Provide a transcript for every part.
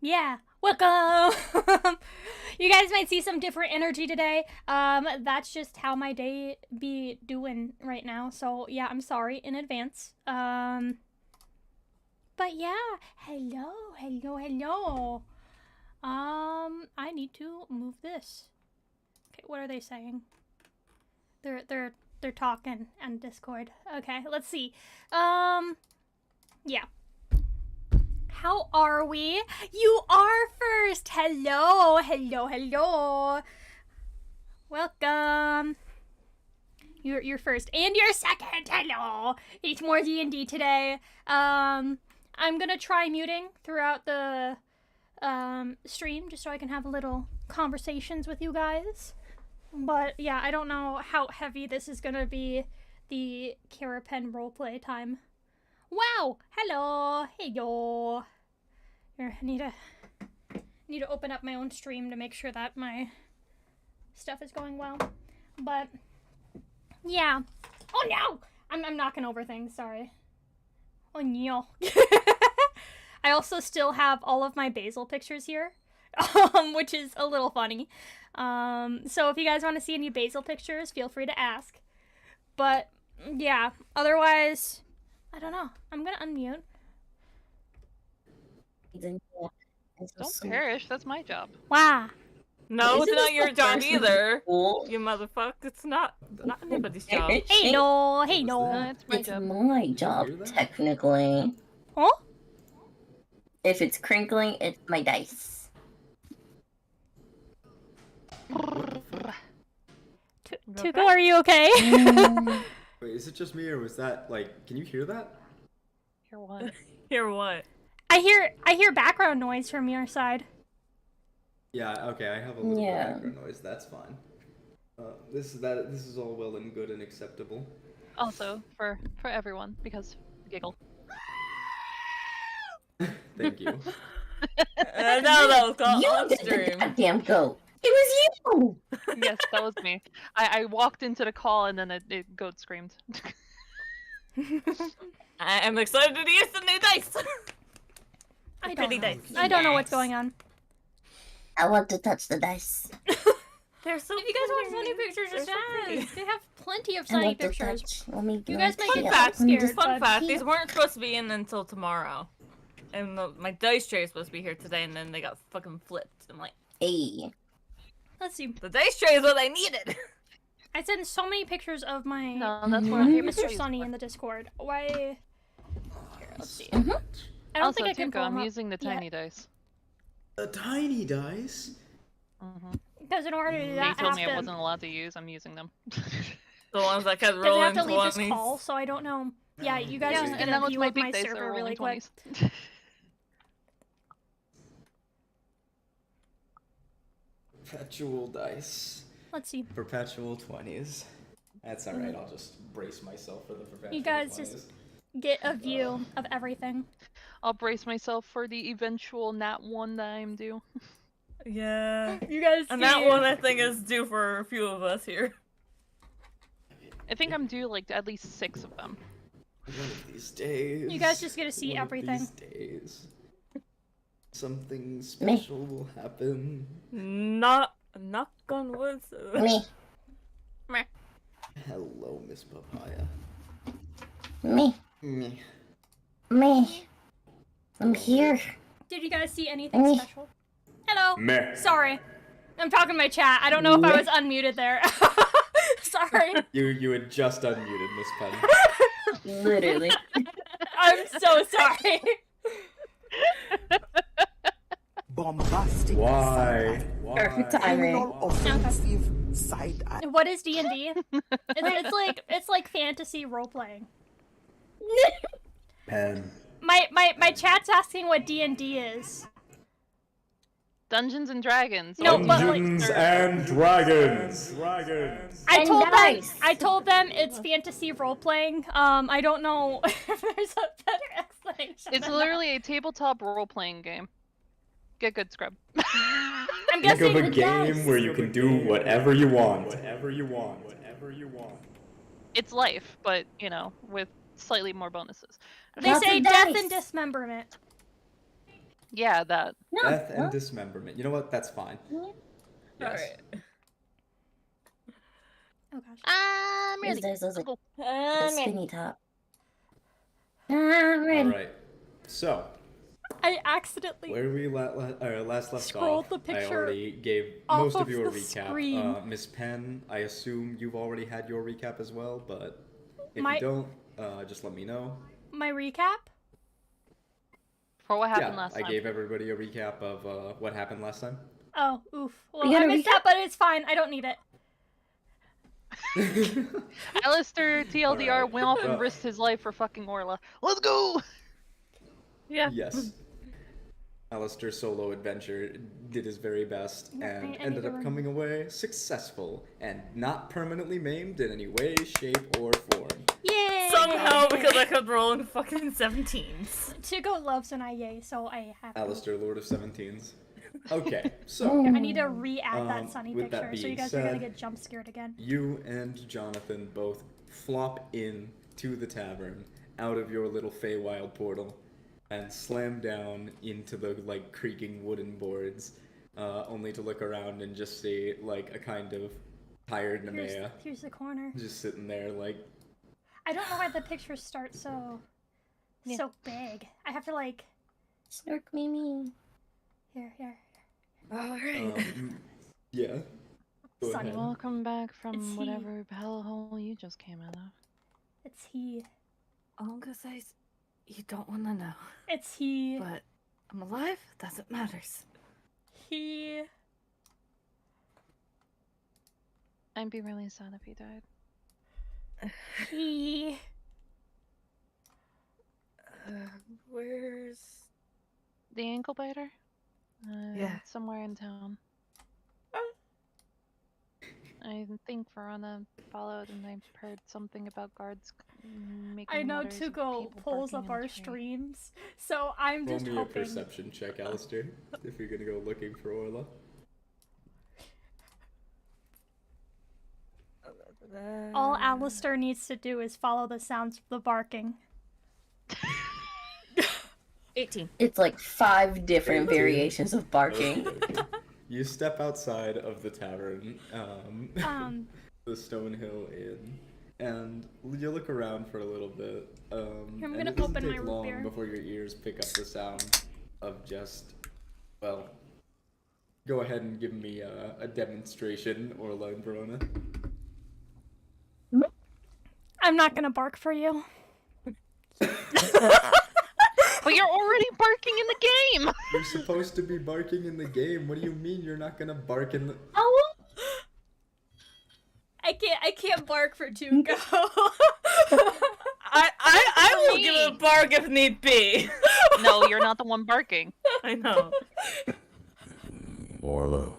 Yeah, welcome! You guys might see some different energy today. That's just how my day be doing right now. So yeah, I'm sorry in advance. But yeah, hello. I need to move this. Okay, what are they saying? They're talking on Discord. Okay, let's see. Yeah. How are we? You are first. Hello. Welcome. You're first and you're second. Hello. It's more D&D today. I'm gonna try muting throughout the stream just so I can have little conversations with you guys. But yeah, I don't know how heavy this is gonna be. The Kera pen roleplay time. Wow! Hello! Hey yo! Here, I need to open up my own stream to make sure that my stuff is going well. But yeah. Oh no! I'm knocking over things, sorry. Oh no. I also still have all of my basil pictures here. Which is a little funny. So if you guys want to see any basil pictures, feel free to ask. But yeah, otherwise, I don't know. I'm gonna unmute. Don't perish, that's my job. Wow. No, it's not your job either. Cool? You motherfucker. It's not anybody's job. Hey no. It's my It's job. my job, technically. Huh? If it's crinkling, it's my dice. Tuko, are you okay? Wait, is it just me or was that like? Can you hear that? Hear what? Hear what? I hear background noise from your side. Yeah. Okay, I have a little Yeah. background noise. That's fine. This is all well and good and acceptable. Also, for everyone, because giggle. Thank you. No, that was called You on did the stream. goddamn goat. It was you. Yes, that was me. I walked into the call and then it goat screamed. I'm excited to use the new dice. I Pretty don't know. dice. I don't know what's going on. I want to touch the dice. They're so. If you guys want sunny pictures, just ask. They have plenty of sunny I want to pictures. touch. Let me. You guys might Fun get fact. scared, Fun but- fact. These weren't supposed to be in until tomorrow, and my dice tray is supposed to be here today, and then they got fucking flipped. I'm like, Hey. Let's see. the dice tray is what I needed. I sent so many pictures of my No, that's what I'm Mr. Sunny in the Discord. Why? Here, let's see. Mhm. I don't Also, think I can Tuko, pull I'm them up using the yet. tiny dice. The tiny dice. Because in order to do They that, I told have me I to. wasn't allowed to use, I'm using them. The ones that kept Because I rolling have to leave this 20s. call, so I don't know. Yeah, you guys Yeah, just and get that a was view my of my big dice that server were really rolling quick. 20s. Perpetual dice. Let's see. Perpetual 20s. That's alright. I'll just brace myself for the perpetual You guys 20s. just get a view of everything. I'll brace myself for the eventual nat 1 that I'm due. Yeah. You guys And that one I think is due for a few of us here. I think I'm due like at least 6 of them. One of these days. You guys just get to see one everything. Of these days. Something special will happen. Not knock on wood. Me. Meh. Hello, Miss Papaya. Me. Meh. Me. I'm here. Did you guys see anything Me. special? Hello. Meh. Sorry. I'm talking to my chat. I don't know if I was unmuted there. Sorry. You had just unmuted, Miss Penny. Literally. I'm so sorry. Bombastic. Why? Perfect Criminal timing. offensive side eye. What is D&D? It's like fantasy role playing. Pen. My chat's asking what D&D is. Dungeons and Dragons. No, but, like- Dungeons and Dragons. I told them it's fantasy role playing. I don't know if there's a better explanation. It's than literally a tabletop role-playing game. Get good, Scrub. that. I'm Think guessing of a game where you can do whatever you want. It's life, but, you know, with slightly more bonuses. they Lots say of death dice. and dismemberment. Yeah, that. No. Death and no. dismemberment. You know what? That's fine. Yes. Alright. Oh gosh. I'm Yes, ready. there's I'll a go. skinny top. I'm ready. Alright. So, I accidentally where we last left Scrolled off, the I picture already gave off most of of your the recap. screen. Miss Penn, I assume you've already had your recap as well, but if My- you don't, just let me know. My recap? For what happened Yeah, last I time. gave everybody a recap of what happened last time. Oh, oof. Well, You got I a missed recap? that, but it's fine. I don't need it. Alistair TLDR Alright, went off and well- risked his life for fucking Orla. Let's go! Yeah. Yes. Alistair's solo adventure did his very best No, and I ended need up to coming away successful and not permanently maimed in any way, shape, or form. Yay! Somehow, because I kept rolling fucking 17s. Tugo loves when I yay, so I have to. Alistair, Lord of Seventeens. Okay, so I need to re-add that Sunny with that picture, so you being guys are gonna said, get jump scared again. you and Jonathan both flop in to the tavern out of your little Feywild portal and slam down into the like creaking wooden boards, only to look around and just see like a kind of tired Nemea Here's the corner. just sitting there like. I don't know why the pictures start so Yeah. so big. I have to like Snark Mimi. here. Yeah. Go Sunny. ahead. Welcome back from It's he. whatever hellhole you just came out of. It's he. All I'm gonna say is, you don't want to know. It's he. But I'm alive, that's what matters. He. I'd be really sad if he died. He. Where's... The ankle biter? Yeah. It's somewhere in town. I think Verona followed and I've heard something about guards making I know mutters of Tugo people pulls barking up in the our tree. streams, so I'm Roll just me a hoping. perception check, Alistair, if you're gonna go looking for Orla. All Alistair needs to do is follow the sounds of the barking. 18. It's like 5 different 18. variations of barking. Okay. You step outside of the tavern, the Stonehill Inn, and you look around for a little bit. I'm and gonna it doesn't open my take root long beer. before your ears pick up the sound of just, well, go ahead and give me a demonstration, Orla and Verona. I'm not gonna bark for you. But you're already barking in the game! You're supposed to be barking in the game. What do you mean you're not gonna bark in the? Oh, I can't bark for Tugo. I will me. give a bark if need be. No, you're not the one barking. I know. Orlo,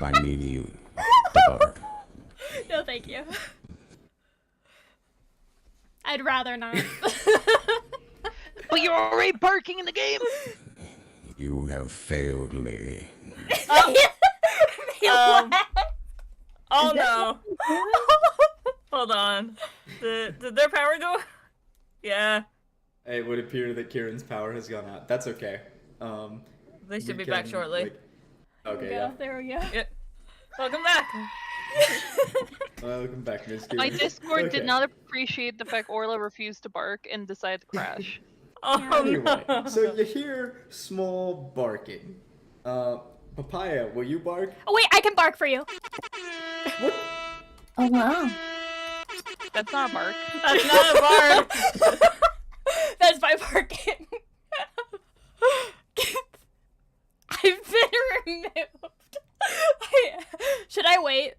I need you to bark. No, thank you. I'd rather not. But you're already barking in the game! You have failed me. Oh no. Hold on. Did their power go? Yeah. It would appear that Kieran's power has gone out. That's okay. They should we be back can, shortly. like- okay, Go, yeah. there we go. Yeah. Welcome back. Welcome back, Miss Kieran. My Discord Okay. did not appreciate the fact Orla refused to bark and decided to crash. Oh Anyway, no. so you hear small barking. Papaya, will you bark? Oh wait, I can bark for you. What? oh wow. That's not a bark. That's not a bark. That's my barking. I've been removed. Should I wait?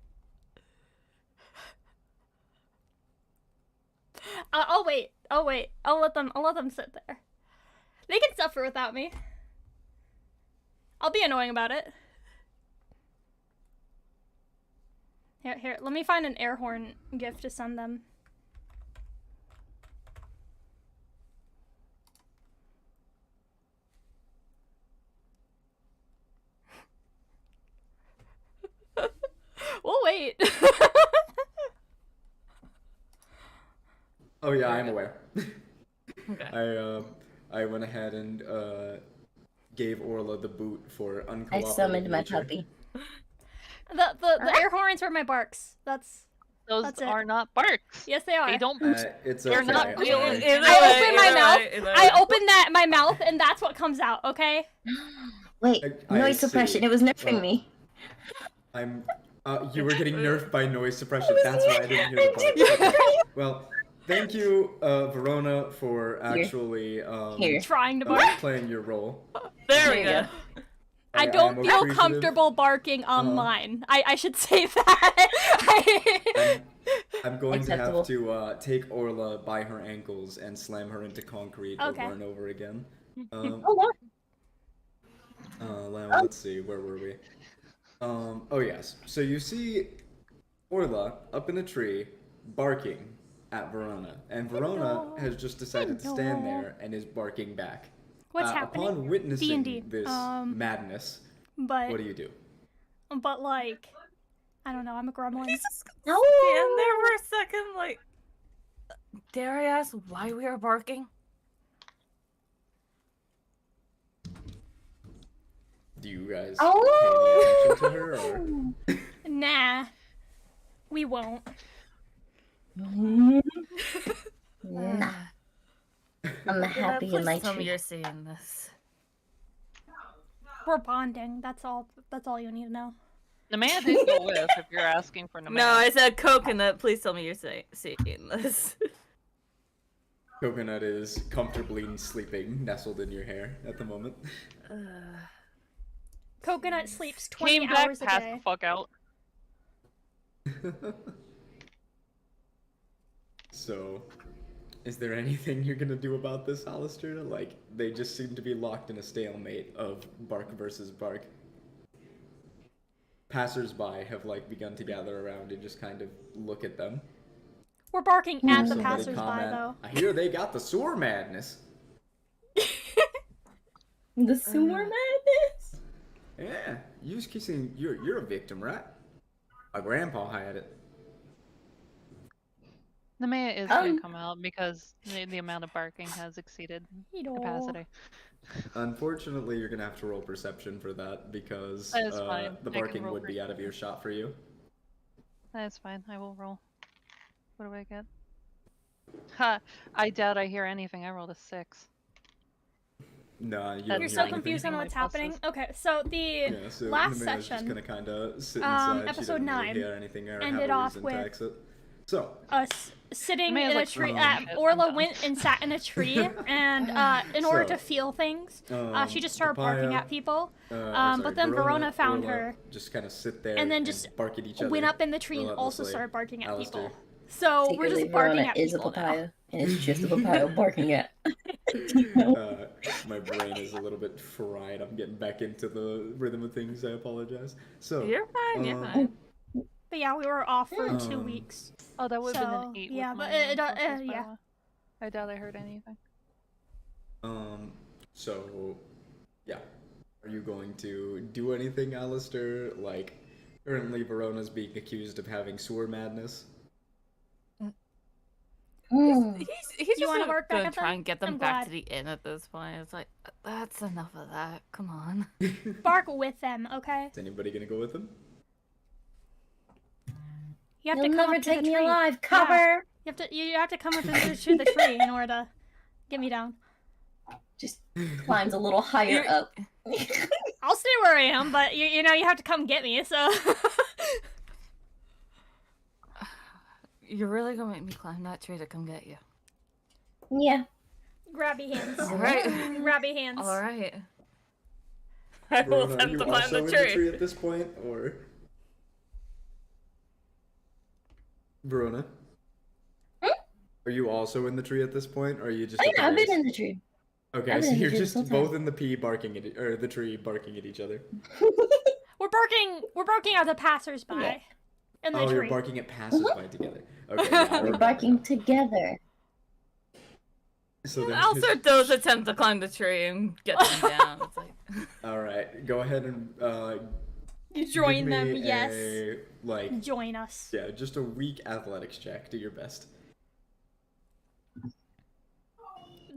I'll wait. I'll wait. I'll let them sit there. They can suffer without me. I'll be annoying about it. Here, let me find an air horn gift to send them. We'll wait. Oh yeah, I'm aware. Okay. I went ahead and gave Orla the boot for uncooperative I summoned my nature. puppy. The air horns were my barks. That's Those it. are not barks. yes, they are. They don't. It's They're okay. not real. um, I open my mouth. I open my mouth, and that's what comes out. Okay. Wait, I noise see. suppression. It was nerfing Well, me. you were getting nerfed by noise suppression. That's why I didn't hear the bark. Well, thank you, Verona, for actually Here. Trying to bark. playing your role. There we There you go. go. I am don't feel appreciative. comfortable barking online. I should say that. I'm going Acceptable. to have to take Orla by her ankles and slam her into concrete Okay. over and over again. Oh, Let's see, where were we? Oh yes. So you see Orla up in a tree barking at Verona, and Verona has just decided to stand there and is barking back. What's happening? Upon witnessing D&D. this madness, But what do you do? like, I don't know. I'm a gremlin. Stand there for a second, like, dare I ask why we are barking? Do you guys Oh! pay any attention to her, or? Nah, we won't. Nah. I'm Did happy in my tell me tree. you're seeing this. We're bonding. That's all. That's all you need to know. The man did go with if you're asking for the man. No, I said coconut. Please tell me you're seeing this. Coconut is comfortably sleeping, nestled in your hair at the moment. Coconut sleeps 20 Came back, hours a passed day. the fuck out. So, is there anything you're gonna do about this, Alistair? Like, they just seem to be locked in a stalemate of bark versus bark. Passers-by have, like, begun to gather around and just kind of look at them. We're barking at the Somebody passersby, comment, though. I hear they got the sewer madness. The sewer madness? Yeah, you was kissing. You're a victim, right? My grandpa had it. The man is going to come out because the amount of barking has exceeded capacity. Unfortunately, you're gonna have to roll perception for that because That is fine. the I can barking roll would be out of earshot for you. That's fine. I will roll. What do I get? Ha! I doubt I hear anything. I rolled a 6. No, you You're don't You're hear so anything. confused on My what's happening. pulses. Okay, so the Yeah, so last the man is just session, gonna kind of sit inside. She episode doesn't 9, really hear anything or ended have a off reason with to exit. So, us sitting Man's in a like, tree. "Oh, shit, I'm Orla done." went and sat in a tree, and in order So, to feel things, she just started Papaya, barking at people. sorry, but then Verona found Orla her, just kind of sit there and then just bark at each other. went up in the tree and also relentlessly. started barking at Alistair. people. So we're Secretly, just barking Verona at is a people now. papaya, and it's just a papaya barking at. My brain is a little bit fried. I'm getting back into the rhythm of things. I apologize. So You're fine. You're um, fine. But yeah, we were off for 2 weeks. Oh, that would have been So, an 8. yeah, with but my it- pulses, by yeah. the way. I doubt I heard anything. So, yeah. Are you going to do anything, Alistair? Like, currently Verona's being accused of having sewer madness. He's You wanna just work back gonna at try them? and get them I'm back glad. to the inn at this point. It's like, that's enough of that. Come on. Bark with them, okay? Is anybody gonna go with him? You have You'll to come never up to take the me tree. alive. Yeah. Cover. You have to come up to the tree in order to get me down. Just climbs a little higher up. I'll stay where I am, but you know you have to come get me. So You're really gonna make me climb that tree to come get you. Yeah. grabby hands, All right. grabby hands. All right. I will Verona, are attempt you to climb also the in tree. the tree at this point, or? Verona? Are you also in the tree at this point, or are you just? Oh at the yeah, I've been base? in the tree. Okay, I've so been in the you're tree this just whole time. both in the the tree barking at each other. We're barking at the passersby Yeah. in the Oh, tree. you're barking at passersby together. Okay, yeah, I We're remember barking now. together. So there's Alistair does attempt to climb the tree and get them down. It's like, all right, go ahead and Join give them, me yes. a, like, Join us. yeah, just a weak athletics check. Do your best.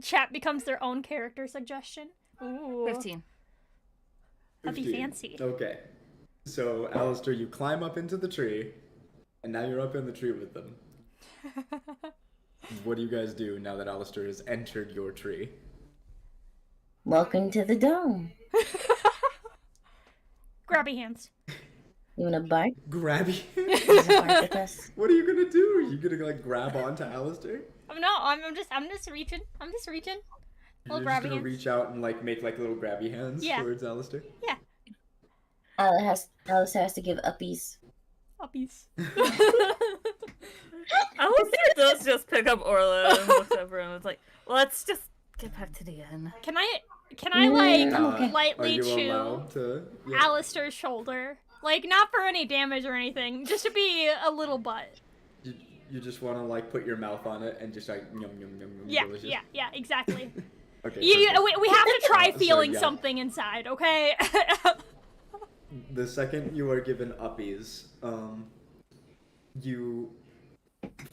Chat becomes their own character suggestion. Ooh. 15. That'd be 15. fancy. Okay. So, Alistair, you climb up into the tree, and now you're up in the tree with them. What do you guys do now that Alistair has entered your tree? Welcome to the dome. Grabby hands. You wanna bark? Grab you? You wanna bark with us? What are you gonna do? Are you gonna like grab onto Alistair? I'm just reaching. You're Little just grabby gonna hands. reach out and like make like little grabby hands Yeah. towards Alistair? Yeah. Alistair has to give uppies. Puppies. Alistair does just pick up Orla and looks over and was like, let's just get back to the inn. Can I like okay. Are lightly you chew allowed to? Yeah. Alistair's shoulder? Like, not for any damage or anything, just to be a little butt. You just want to like put your mouth on it and just like yum yum yum yum. Yeah, delicious. yeah, exactly. Okay. We have to try So, feeling yeah. something inside, okay? The second you are given uppies, you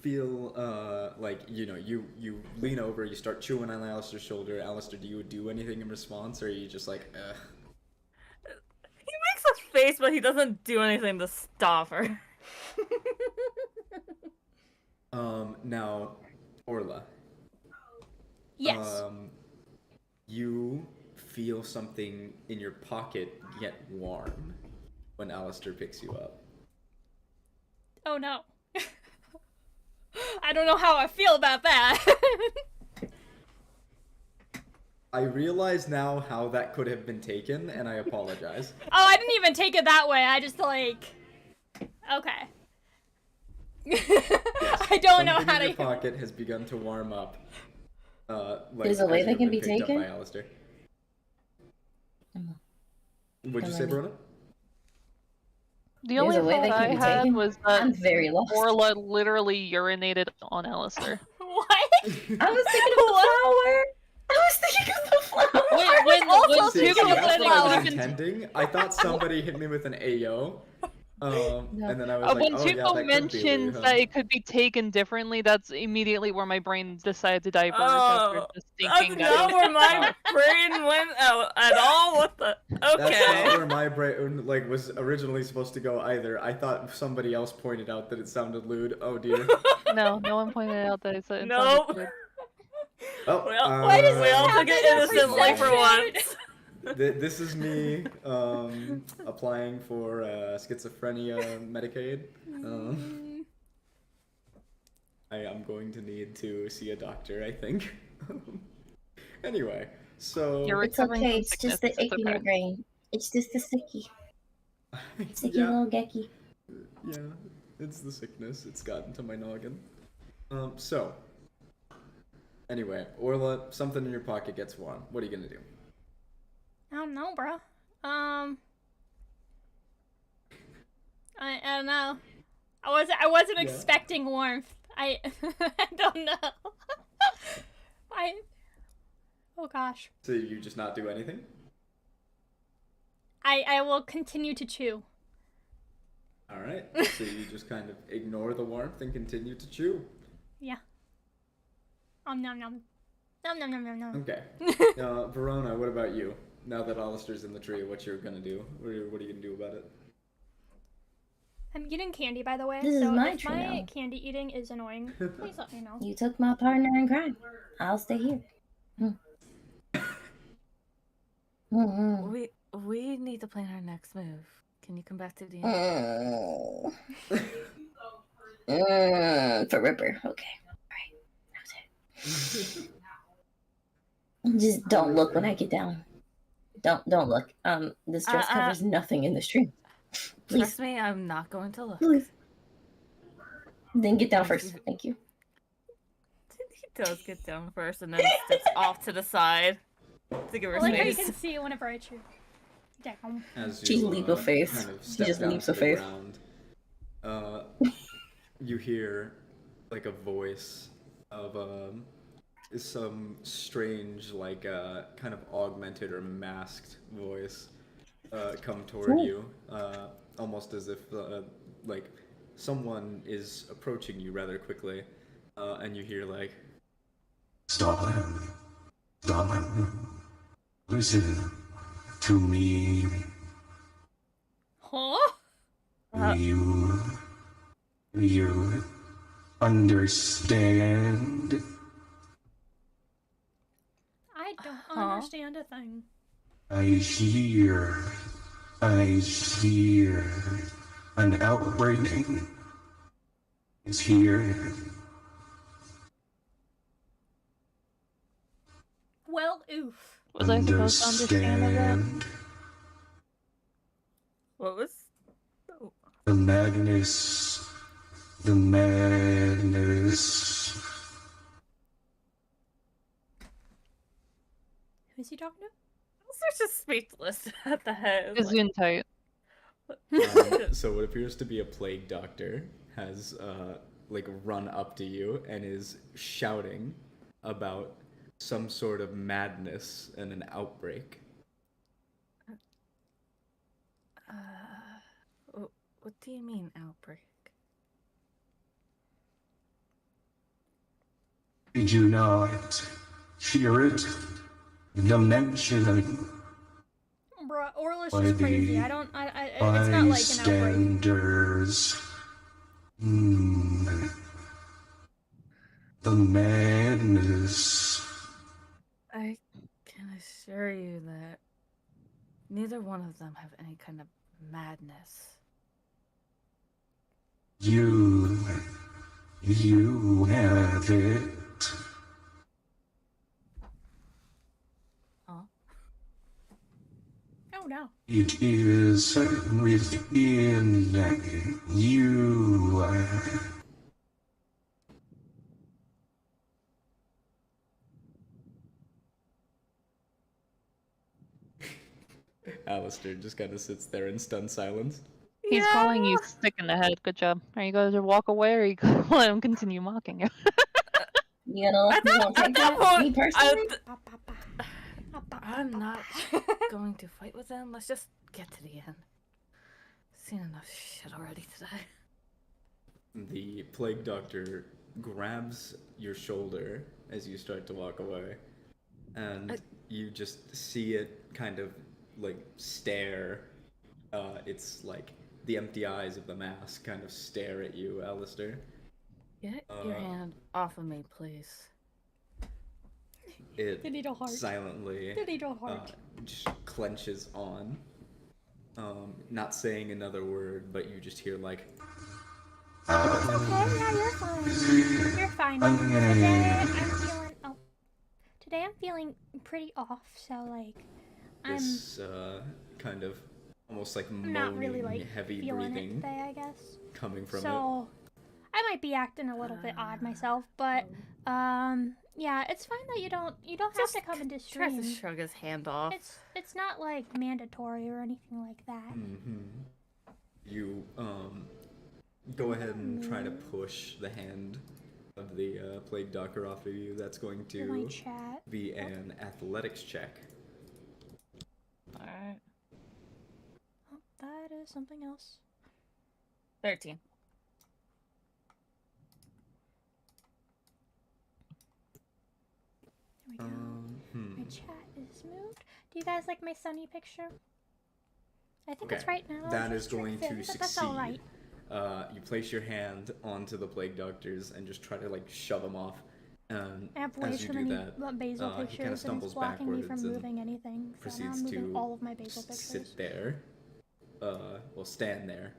feel like you lean over, you start chewing on Alistair's shoulder. Alistair, do you do anything in response, or are you just like, ugh? He makes a face, but he doesn't do anything to stop her. Now, Orla. Yes. You feel something in your pocket get warm when Alistair picks you up. Oh no. I don't know how I feel about that. I realize now how that could have been taken, and I apologize. Oh, I didn't even take it that way. I just like. Okay. I don't know Something how in to. your pocket has begun to warm up. Like, There's a way as that you've can been be picked up taken? by Alistair. What'd you say, Come on. Verona? The only a way thought they can I be had taken? was I'm that very lost. Orla literally urinated on Alistair. What? I was thinking of the flower. I was thinking of the flower. also See, thinking see, of that's the what I flower. was intending. I thought somebody hit me with an Ayo. And then I was like, When oh yeah, Tuco that mentioned could be, that it could be taken differently, that's immediately where my brain decided to diverge after just That's thinking that. not where my brain went out at all. What the? That's not Okay. where my brain like was originally supposed to go either. I thought somebody else pointed out that it sounded lewd. Oh dear. No one pointed out that it's a. Nope. Oh, Well, Why does we all this took it happen every innocently for session? once. This is me applying for schizophrenia Medicaid. I am going to need to see a doctor, I think. Anyway, so You're It's recovering okay. from It's sickness, just the it's ick in your okay. brain. It's just the sicky. Sicky yeah, little gecky. yeah, it's the sickness. It's gotten to my noggin. So anyway, Orla, something in your pocket gets warm. What are you gonna do? I don't know, bro. I don't know. I wasn't Yeah. expecting warmth. I don't know. Oh gosh. So you just not do anything? I will continue to chew. All right. So you just kind of ignore the warmth and continue to chew. Yeah. Nom nom nom. Nom nom nom nom nom. Okay. Verona, what about you? Now that Alistair's in the tree, what you're gonna do? What are you gonna do about it? I'm eating candy, by the way. This is so my if tree my now. candy eating is annoying, please let me know. You took my partner in crime. I'll stay here. We need to plan our next move. Can you come back to the For Ripper. Okay. Alright. That was it. Just don't look when I get down. Don't look. This dress covers nothing in the stream. Please. Trust me, I'm not going to look. Please. Then get down first. Thank you. He does get down first and then steps off to the side to give I her like how you space. can see it whenever I chew. Damn. As She leap of faith. Kind of She step just down leaps to of the faith. ground, you hear like a voice of some strange like kind of augmented or masked voice come toward you, almost as if like someone is approaching you rather quickly, and you hear like, Stop him. Stop him. Listen to me. Huh? You understand? I don't understand a thing. I hear an outbreak is here. Well, oof. Was I supposed to understand of that? Understand What was? Oh. the madness. The madness. Who's he talking to? They're just speechless at the head. It's in tight. So what appears to be a plague doctor has run up to you and is shouting about some sort of madness and an outbreak. What do you mean outbreak? Did you not hear it? The mentioning Bruh, Orla's by just crazy. the It's not like an outbreak. bystanders. The madness. I can assure you that neither one of them have any kind of madness. You have it. Huh? Oh no. It is within you. Alistair just kind of sits there in stunned silence. He's calling you sick in the head. Good job. Are you going to walk away, or are you going to let him continue mocking you? You gonna take that? Me personally? I'm not going to fight with them. Let's just get to the end. Seen enough shit already today. The plague doctor grabs your shoulder as you start to walk away, and you just see it kind of stare. It's like the empty eyes of the mask kind of stare at you, Alistair. Get your hand off of me, please. It The needle heart. silently The needle heart. just clenches on, not saying another word, but you just hear Okay, yeah, you're fine. You're fine. Today I'm feeling pretty off, so this kind of almost like I'm not really moaning, heavy feeling breathing it today, I guess. coming from it. So I might be acting a little bit odd myself, but yeah, it's fine that you don't have to come into Tries to stream. shrug his hand off. It's not mandatory or anything like that. You go ahead and try to push the hand of the plague doctor off of you. That's going My to chat. be an athletics check. Alright. Oh, that is something else. 13. There we go. My chat is moved. Do you guys like my sunny picture? I think it's right now. That It's is going trim to fit, succeed. but that's all right. You place your hand onto the plague doctors and just try to shove them off. I have way as you too do many that, basil he kind of pictures, and stumbles it's blocking me from backwards and moving anything. So now proceeds I'm moving to all of my basil pictures. sit there, stand there,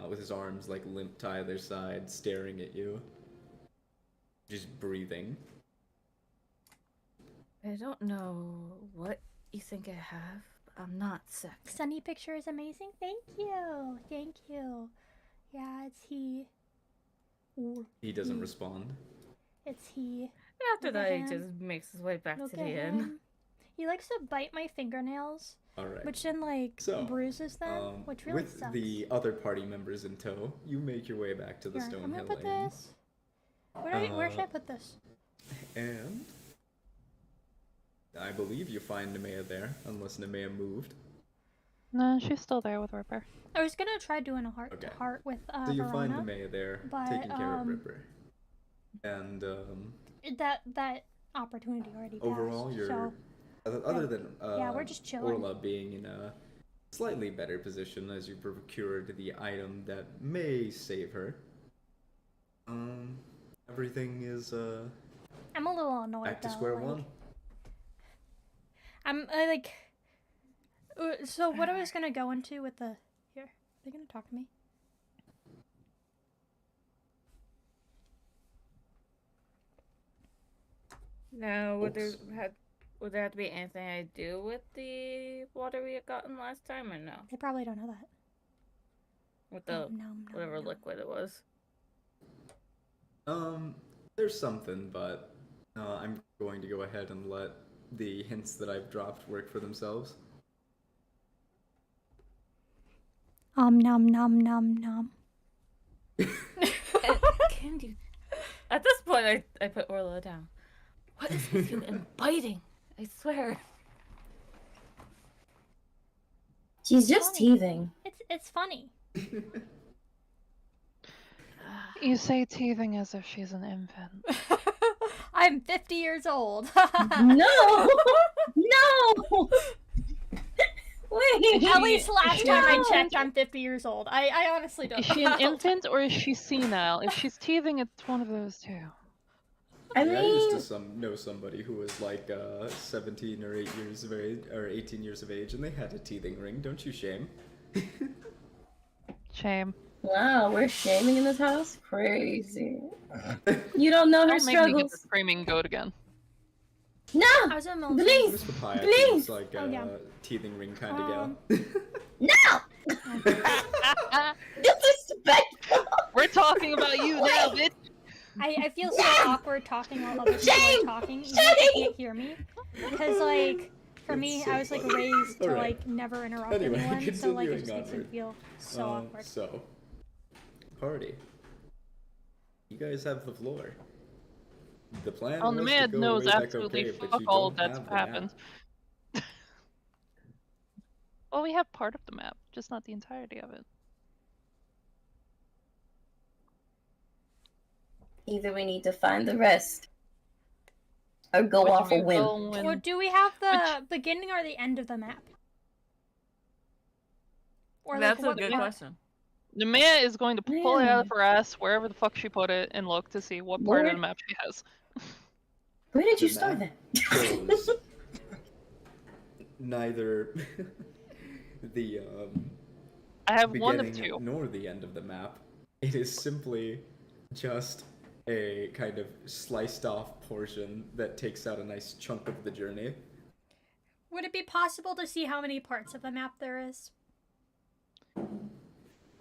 with his arms limp to either side, staring at you, just breathing. I don't know what you think I have, but I'm not sick. Sunny picture is amazing. Thank you. Thank you. Yeah, it's he. Ooh, He doesn't respond. it's he. After Look that, at he him. just makes his way back Look to at the inn. him. He likes to bite my fingernails, Alright. which then So, bruises them, which really with sucks. the other party members in tow, you make your way back to the Here, I'm Stonehill gonna put Inn. this. Where should I put this? And I believe you find Nemea there, unless Nemea moved. No, she's still there with Ripper. I was gonna try doing a heart Okay. to heart with So you find Verona. Nemea there, but, taking care of Ripper. And That opportunity already passed. overall, you're so other than yeah, we're just chilling. Orla being in a slightly better position as you procured the item that may save her. Everything is I'm a little annoyed back to though. square like, one. I like. So what I was gonna go into with the here? Are they gonna talk to me? Now, would Oops. there have to be anything I do with the water we had gotten last time, or no? They probably don't know that. With the Nom, whatever nom. liquid it was. There's something, but I'm going to go ahead and let the hints that I've dropped work for themselves. Nom nom nom nom. Can you? At this point, I put Orla down. What is with you and biting? I swear. She's just Funny. teething. It's funny. You say teething as if she's an infant. I'm 50 years old. No! No! Wait! At least last time I No! checked, I'm 50 years old. I honestly don't Is she an know. infant or is she senile? If she's teething, it's one of those two. I Yeah, I used mean, to know somebody who was like 17 or 8 years of age, or 18 years of age, and they had a teething ring. Don't you shame? Shame. wow, we're shaming in this house? Crazy. You don't know her Don't make me get the struggles. screaming goat again. No! I was in military. Please! Miss Papaya Please! seems like Oh, a yeah. teething ring kind of gal. No! Disrespectful! We're talking about you now, bitch! I feel so awkward talking while other people Shame! are talking. You guys can't hear me. Because, like, for It's me, so I was, like, funny. raised to, Alright. like, never interrupt Anyway, anyone. So, like, it continuing just makes me onward. feel so awkward. So, party. You guys have the floor. The plan On the was to man go knows way back absolutely okay, but fuck you all don't that's have the map. happened. Well, we have part of the map, just not the entirety of it. Either we need to find the rest, or go Which off a we whim. will when- Or do we have the beginning or the end of the map? Or, like, That's a what good part? question. Nemea is going to pull it out of Yeah. her ass wherever the fuck she put it and look to see what part of Where- the map she has. Where did you The store map that? shows neither the I have one of beginning two. nor the end of the map. It is simply just a kind of sliced off portion that takes out a nice chunk of the journey. Would it be possible to see how many parts of the map there is?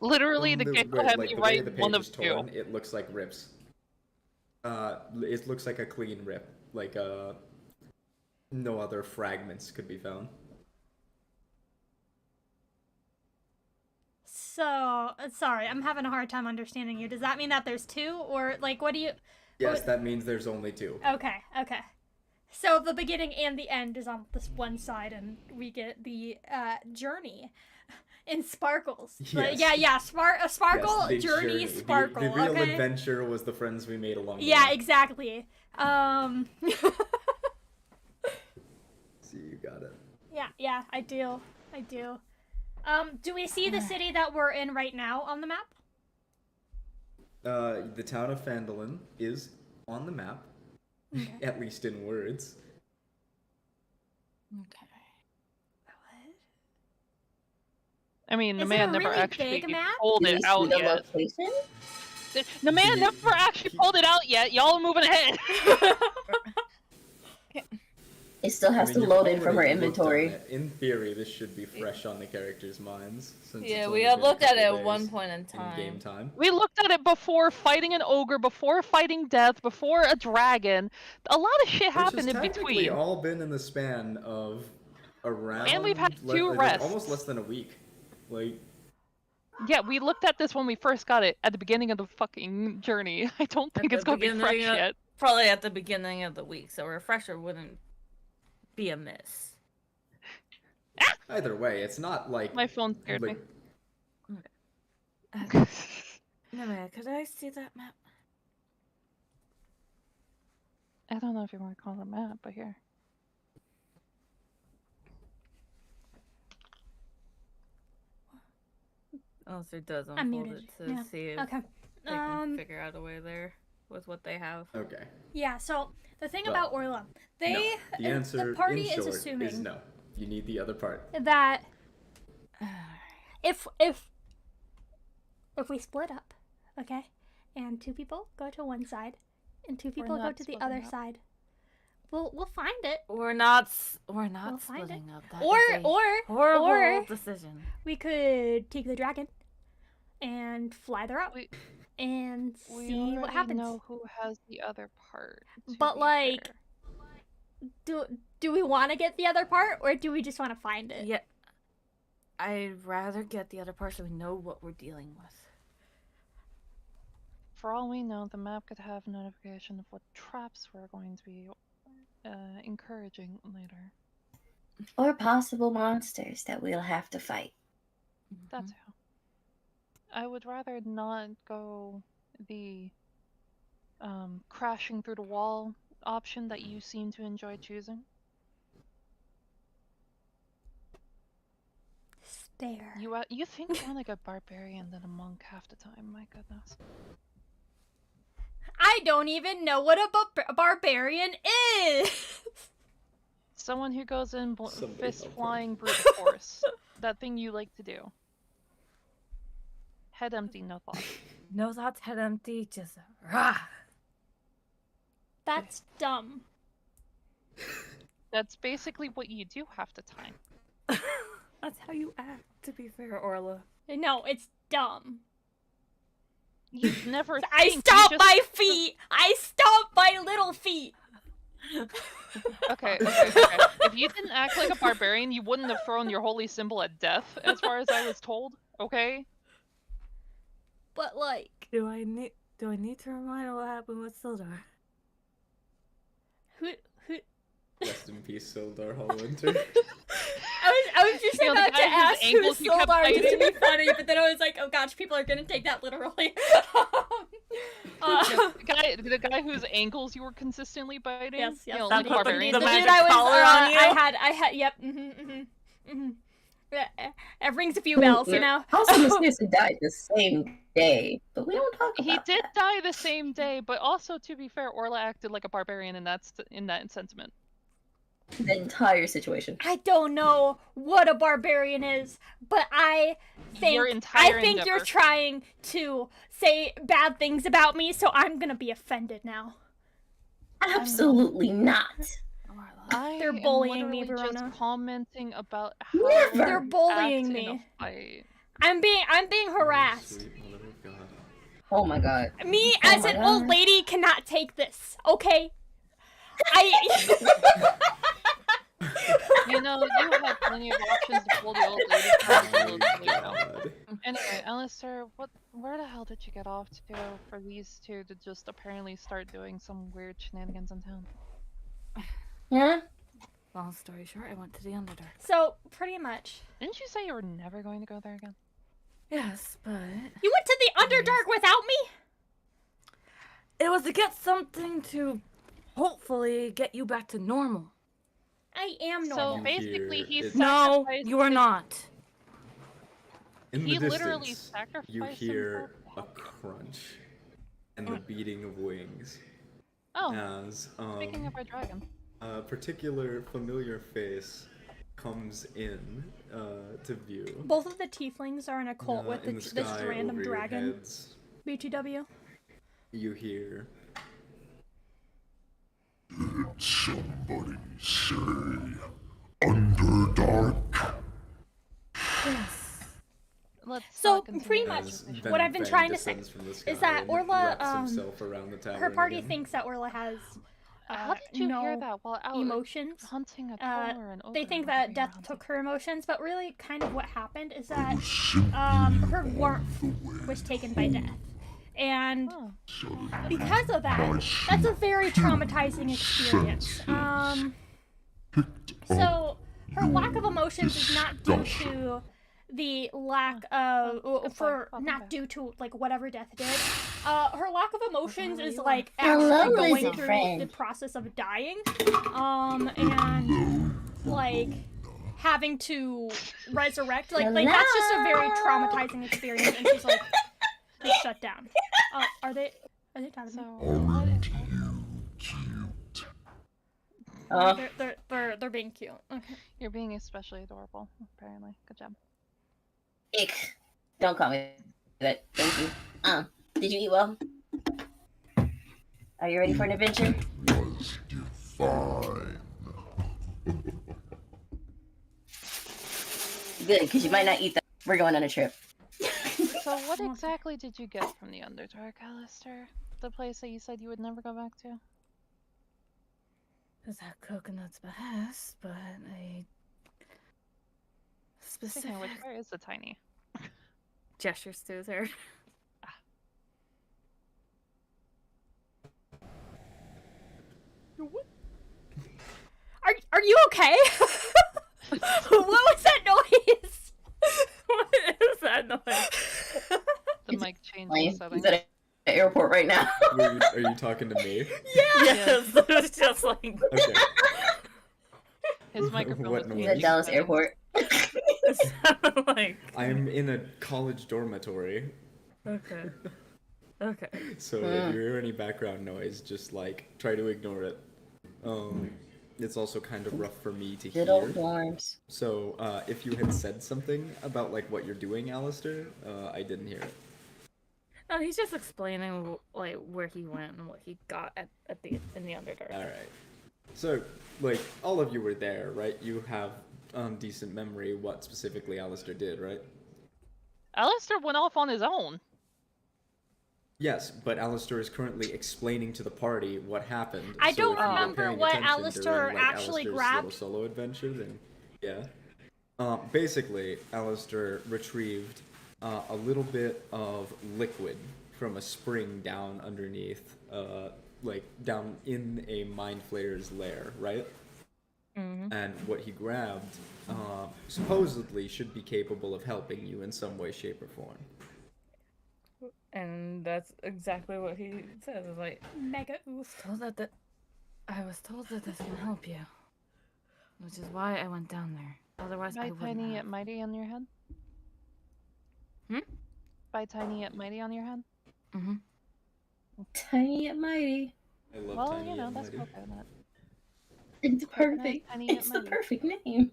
Literally, the Gecko had me the way write the one page of is two. torn, it looks like rips. It looks like a clean rip, like no other fragments could be found. So, sorry, I'm having a hard time understanding you. Does that mean that there's two? Or, like, what do you... Yes, that means there's only two. Okay, okay. So the beginning and the end is on this one side, and we get the journey in sparkles. But Yes. yeah, sparkle, Yes, the journey, The sparkle, real okay? adventure was the friends we made along the Yeah, way. exactly. See, you got it. Yeah, I do. Do we see the city that we're in right now on the map? The town of Phandalin is on the map, Okay. at least in words. Okay. I mean, the Is it man a never really actually big map? pulled Do we it see out the yet. location? The man never actually pulled it out yet. Y'all are moving ahead. It still has to you've load in from her already looked at inventory. it. In theory, this should be fresh on the characters' minds. Since it's Yeah, only we had been a looked at it couple at one days point in in time. game time. We looked at it before fighting an ogre, before fighting death, before a dragon. A lot of shit Which happened has in technically between. all been in the span of around... And we've had two almost rests. less than a week. Like, Yeah, we looked at this when we first got it at the beginning of the fucking journey. I don't think it's going to be fresh yet. Probably at the beginning of the week, so a refresher wouldn't be amiss. either way, it's not like... My phone scared me. No, man, could I see that map? I don't know if you want to call it a map, but here. Alistair does I'm unfold muted. it to Yeah. see if Okay. they can figure out a way there with what they have. Okay. Yeah. So the thing Well, about Orla, they No. The answer the party in is short assuming is no. You need the other part. that if we split up, okay, and 2 people go to one side and 2 people go not to the splitting other up. side, we'll find it. We're not We'll find splitting it. up. That Or is a horrible or decision. we could take the dragon and fly the route We and we see what already happens. know who has the other part. to But, be like, fair. Do we want to get the other part, or do we just want to find it? Yeah. I'd rather get the other part so we know what we're dealing with. For all we know, the map could have notification of what traps we're going to be encouraging later. Or possible monsters that we'll have to fight. That's how. I would rather not go the crashing through the wall option that you seem to enjoy choosing. There. You think more like a barbarian than a monk half the time. My goodness. I don't even know what a barbarian is. Someone who goes in Somebody fist help her. flying brute force. That thing you like to do. Head empty, no thought. No thoughts, head empty, just rah. That's dumb. That's basically what you do half the time. That's how you act, to be fair, Orla. No, it's dumb. You never. I think, you stomp just- my feet. I stomp my little feet. Okay. If you didn't act like a barbarian, you wouldn't have thrown your holy symbol at death, as far as I was told. Okay. But like, Do I need to remind what happened with Sildar? who? Rest in peace, Sildar Hallwinter. I was just You know, the about to guy whose ask who ankles you kept Sildar just to be biting? funny, but then I was like, oh gosh, people are gonna take that literally. The guy whose ankles you were consistently biting. Yes, You know, yes. like The a barbarian. The dude magic I was, collar on you? I had, yep. It rings a few bells, you know. Also, mysteriously died the same day, but we don't talk about He did that. die the same day, but also, to be fair, Orla acted like a barbarian in that sentiment. The entire situation. I don't know what a barbarian is, but I think Your entire you're endeavor. trying to say bad things about me, so I'm gonna be offended now. Absolutely not. They're am bullying me, literally Verona. just commenting about how Never. They're you bullying act me. in a fight. I'm being harassed. Sweet mother of God. Oh my god. Me Oh as my an old God. lady cannot take this. Okay. You know, you have plenty of options to pull the old lady card as well as you know. God. Anyway, Alistair, where the hell did you get off to for these two to just apparently start doing some weird shenanigans in town? Yeah? Long story short, I went to the Underdark. So pretty much, Didn't you say you were never going to go there again? Yes, but you went to the Underdark without me. it was to get something to hopefully get you back to normal. I am So normal. basically, he It's- No, sacrificed you are his- not. In He the literally distance, sacrificed you hear a himself. crunch and the beating of wings Oh, as speaking of our dragon. a particular familiar face comes in to view. Both of the tieflings are in a cult with in the this sky random over your dragon. heads. BTW. You hear Somebody say Underdark. Yes. Let's So, continue pretty the much, conversation. what I've been Fang trying to say descends from the is sky that and Orla, wraps himself around the tavern her party again. thinks that Orla has How did you no hear that while out emotions. hunting a Uh, taller and They ogre think while that we were death hunting? took her emotions, but really, kind of what happened is that her warmth was taken by death, and Oh. because of that, that's a very traumatizing experience. So her lack of emotions is not due to the lack of, Welcome not back. due to like whatever death did. Her lack of emotions is like Hello, actually going lizard through friend. the process of dying, and like having to resurrect. Like that's just a very traumatizing experience, and she's like, just shut down. Oh, are they talking to me? They're being cute. Okay. You're being especially adorable, apparently. Good job. Ick. Don't call me that. Thank you. Did you eat well? Are you ready for an adventure? Was fine. Good, because you might not eat that. We're going on a trip. So what exactly did you get from the Underdark, Alistair? The place that you said you would never go back to? Is that coconut's best, but a Speaking specific of which, where is the tiny? gestures to her. Are you okay? What was that noise? What is that noise? The mic changed He's settings. at an airport right now. Are you talking to me? Yes, it was just like Okay. His microphone was What He's noise? at Dallas Airport. it sounded like. I'm in a college dormitory, Okay. Okay. so if you hear any background noise, just like try to ignore it. It's also kind of rough for me to Good old hear. dorms. So if you had said something about like what you're doing, Alistair, I didn't hear it. No, he's just explaining like where he went and what he got in the Underdark. All right. So like all of you were there, right? You have decent memory what specifically Alistair did, right? Alistair went off on his own. Yes, but Alistair is currently explaining to the party what happened. I so don't if you were remember paying what attention Alistair during, like, actually Alistair's grabbed. little solo adventure, then yeah. Basically, Alistair retrieved a little bit of liquid from a spring down underneath, like down in a mind flayer's lair, right? Mm-hmm. And what he grabbed supposedly should be capable of helping you in some way, shape, or form. And that's exactly what he says. It's like Mega oof. I was told that this can help you, which is why I went down there. Otherwise, I By wouldn't tiny have. yet mighty on your head? Hmm? By tiny yet mighty on your head? Mm-hmm. Tiny yet mighty. I love Well, Tiny you know, and that's Mighty. coconut. It's Coconut, perfect. tiny yet It's the mighty. perfect name.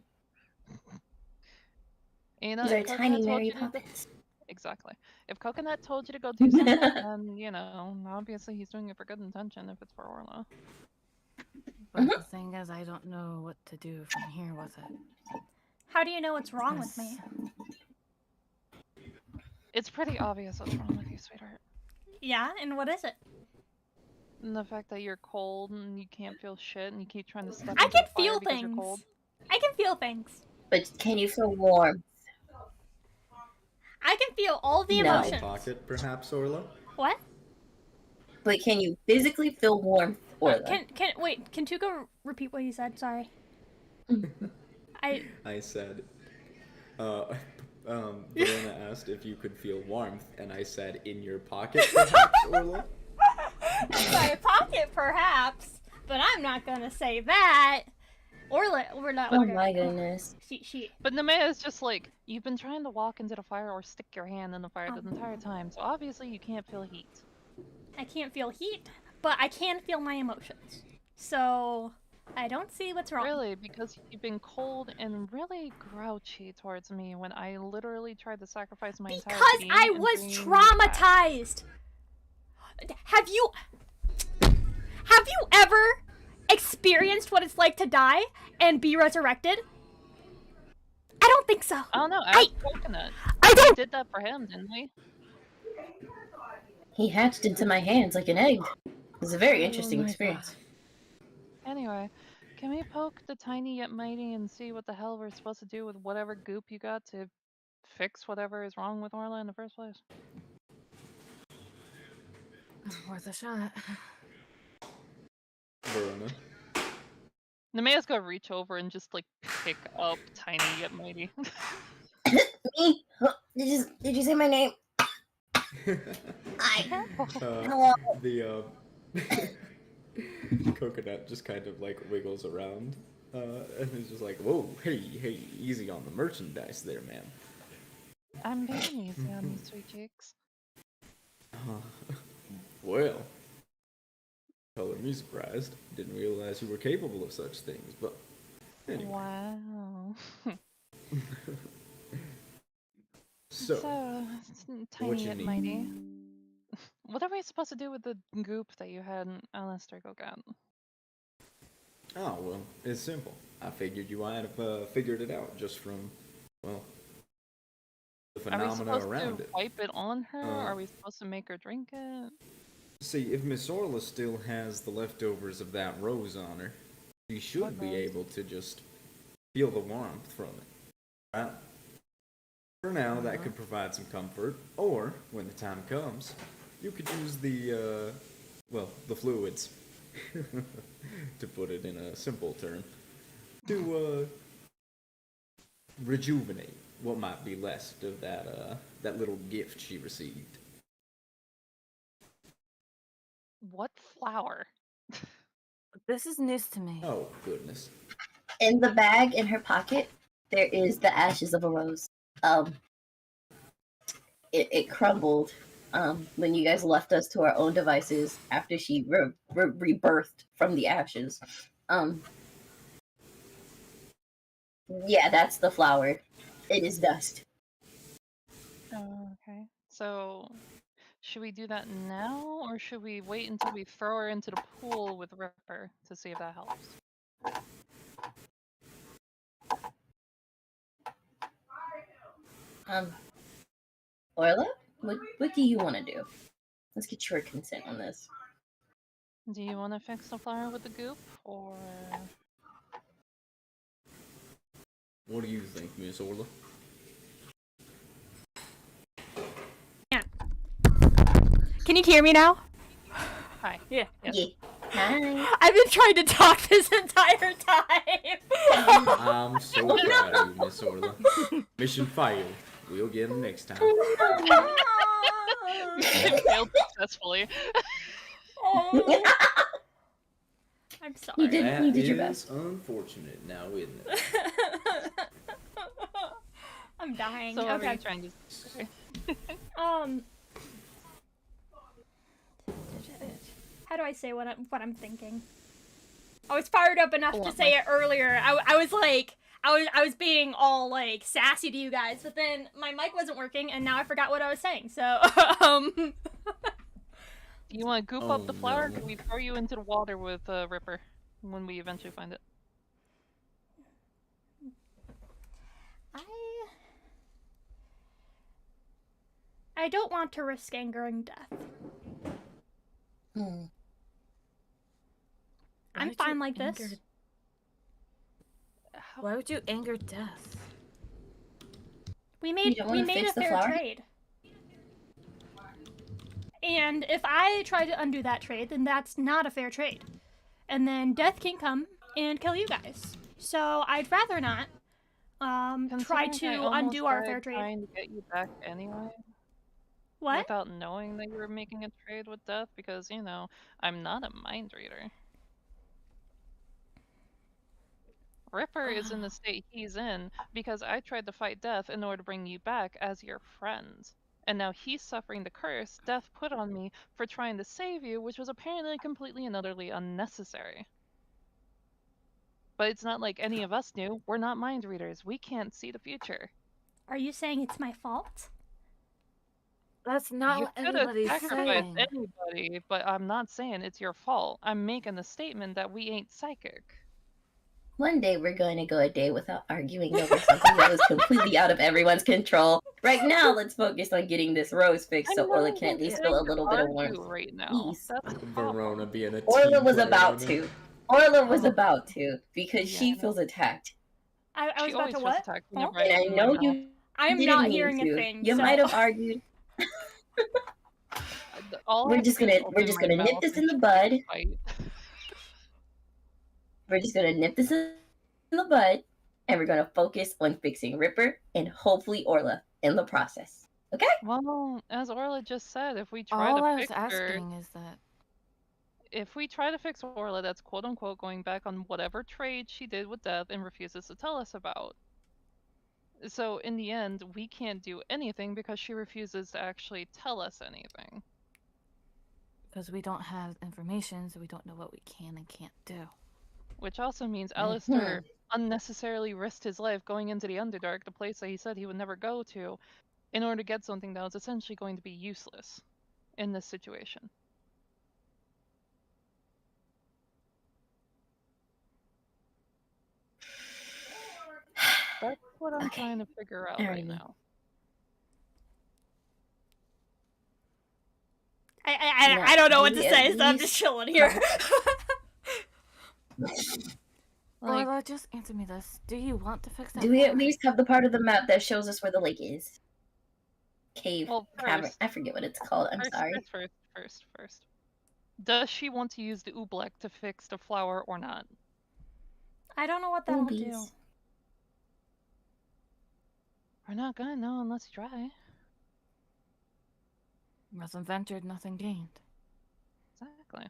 You know, These if are Coconut tiny told Mary you to do- Poppins. Exactly. If Coconut told you to go do something, then, you know, obviously he's doing it for good intention if it's for Orla. But the thing is, I don't know what to do from here with it. How do you know what's wrong with me? It's pretty obvious what's wrong with you, sweetheart. Yeah, and what is it? And the fact that you're cold and you can't feel shit and you keep trying to step I into can the fire feel because you're things. cold. I can feel things. But can you feel warm? I can feel all the No. emotions. Pocket, perhaps, Orla? What? But can you physically feel warmth? Or Can Tuka repeat what he said? Sorry. I said, Verona asked if you could feel warmth, and I said, in your pocket, perhaps, Orla? In my pocket, perhaps, but I'm not gonna say that. We're not. Oh my goodness. She. But Nemea is just like, you've been trying to walk into the fire or stick your hand in the fire the entire time, so obviously you can't feel heat. I can't feel heat, but I can feel my emotions. So I don't see what's wrong. Really, because you've been cold and really grouchy towards me when I literally tried to sacrifice my entire Because being I and was bring you back. traumatized. Have you ever experienced what it's like to die and be resurrected? I don't think so. I don't know. Ask Coconut. I We don't. did that for him, didn't we? He hatched into my hands like an egg. It was a very interesting my experience. Anyway, can we poke the tiny yet mighty and see what the hell we're supposed to do with whatever goop you got to fix whatever is wrong with Orla in the first place? Worth a shot. Verona. Nemea's gonna reach over and just like pick up tiny yet mighty. Me? Did you say my name? The Coconut just kind of like wiggles around And he's just like, whoa, hey, easy on the merchandise there, ma'am. I'm being easy on you, sweet cheeks. Well, color me surprised. Didn't realize you were capable of such things, but anyway. Wow. So, Tiny what you yet need? mighty. What are we supposed to do with the goop that you had Alistair go get? Oh, well, it's simple. I figured you might have figured it out just from, well, the Are we phenomena supposed around to it. wipe it on her? Are we supposed to make her drink it? See, if Miss Orla still has the leftovers of that rose on her, she should What be rose? able to just feel the warmth from it. Right? For now, that could provide some comfort, or, when the time comes, you could use the, the fluids, to put it in a simple term, to, rejuvenate what might be left of that little gift she received. What flower? This is news to me. Oh, goodness. In the bag in her pocket, there is the ashes of a rose. It crumbled when you guys left us to our own devices after she rebirthed from the ashes. Yeah, that's the flower. It is dust. Oh, okay. So, should we do that now, or should we wait until we throw her into the pool with Ripper to see if that helps? Orla, what do you want to do? Let's get your consent on this. Do you want to fix the flower with the goop, or... What do you think, Miss Orla? Can you hear me now? Hi. Yeah. Yes. Yeah. Hi. I've been trying to talk this entire time. I'm so proud of you, Miss Orla. Mission failed. We'll get him next time. It failed successfully. I'm sorry. You did That your is best. unfortunate now, isn't it? I'm dying. So what are Okay. you trying to say? How do I say what I'm thinking? I was fired up enough to say it earlier. I was like, I was being all like sassy to you guys, but then my mic wasn't working, and now I forgot what I was saying. So, Do you want to goop Oh, up the flower, or no. can we throw you into the water with Ripper when we eventually find it? I don't want to risk angering death. Hmm. I'm would you fine like this. anger- Why would you anger death? We You made don't we wanna made fix a the fair flower? trade. And if I try to undo that trade, then that's not a fair trade. And then death can come and kill you guys. So I'd rather not try Considering I to almost undo our died fair trade. trying to get you back anyway, What? without knowing that you were making a trade with death, because, you know, I'm not a mind reader. Ripper is in the state he's in because I tried to fight death in order to bring you back as your friend. And now he's suffering the curse death put on me for trying to save you, which was apparently completely and utterly unnecessary. But it's not like any of us knew. We're not mind readers. We can't see the future. Are you saying it's my fault? That's not You what could have everybody's sacrificed saying. anybody, but I'm not saying it's your fault. I'm making the statement that we ain't psychic. One day we're going to go a day without arguing over something that was completely out of everyone's control. Right now, let's focus on getting this rose fixed so Orla can at least feel a little bit of warmth. Right now. Please. That's the Verona problem. being a Orla team was player, about isn't it? to. Orla was about to because Yeah, she I know. feels attacked. I was She about always to feels what? attacked Huh? whenever I And I open my know mouth. you I am didn't not mean hearing to. a thing. You so... might have argued. All I We're have just to do is gonna open my nip mouth this and in the she bud. can fight. We're just gonna nip this in the bud, and we're gonna focus on fixing Ripper and hopefully Orla in the process. Okay? Well, as Orla just said, if we try All to I was fix her, asking is that if we try to fix Orla, that's quote unquote going back on whatever trade she did with Death and refuses to tell us about. So in the end, we can't do anything because she refuses to actually tell us anything. Because we don't have information, so we don't know what we can and can't do. Which also means Alistair unnecessarily risked his life going into the Underdark, the place that he said he would never go to, in order to get something that was essentially going to be useless in this situation. That's what I'm trying to figure out right now. I don't know what to say, so I'm just chilling here. Orla, just answer me this. Do you want to fix that? Do we at least have the part of the map that shows us where the lake is? Cave, well, cavern. I forget what it's called. I'm sorry. First. Does she want to use the oobleck to fix the flower or not? I don't know what that'll do. We're not gonna know unless you try. Nothing ventured, nothing gained. Exactly.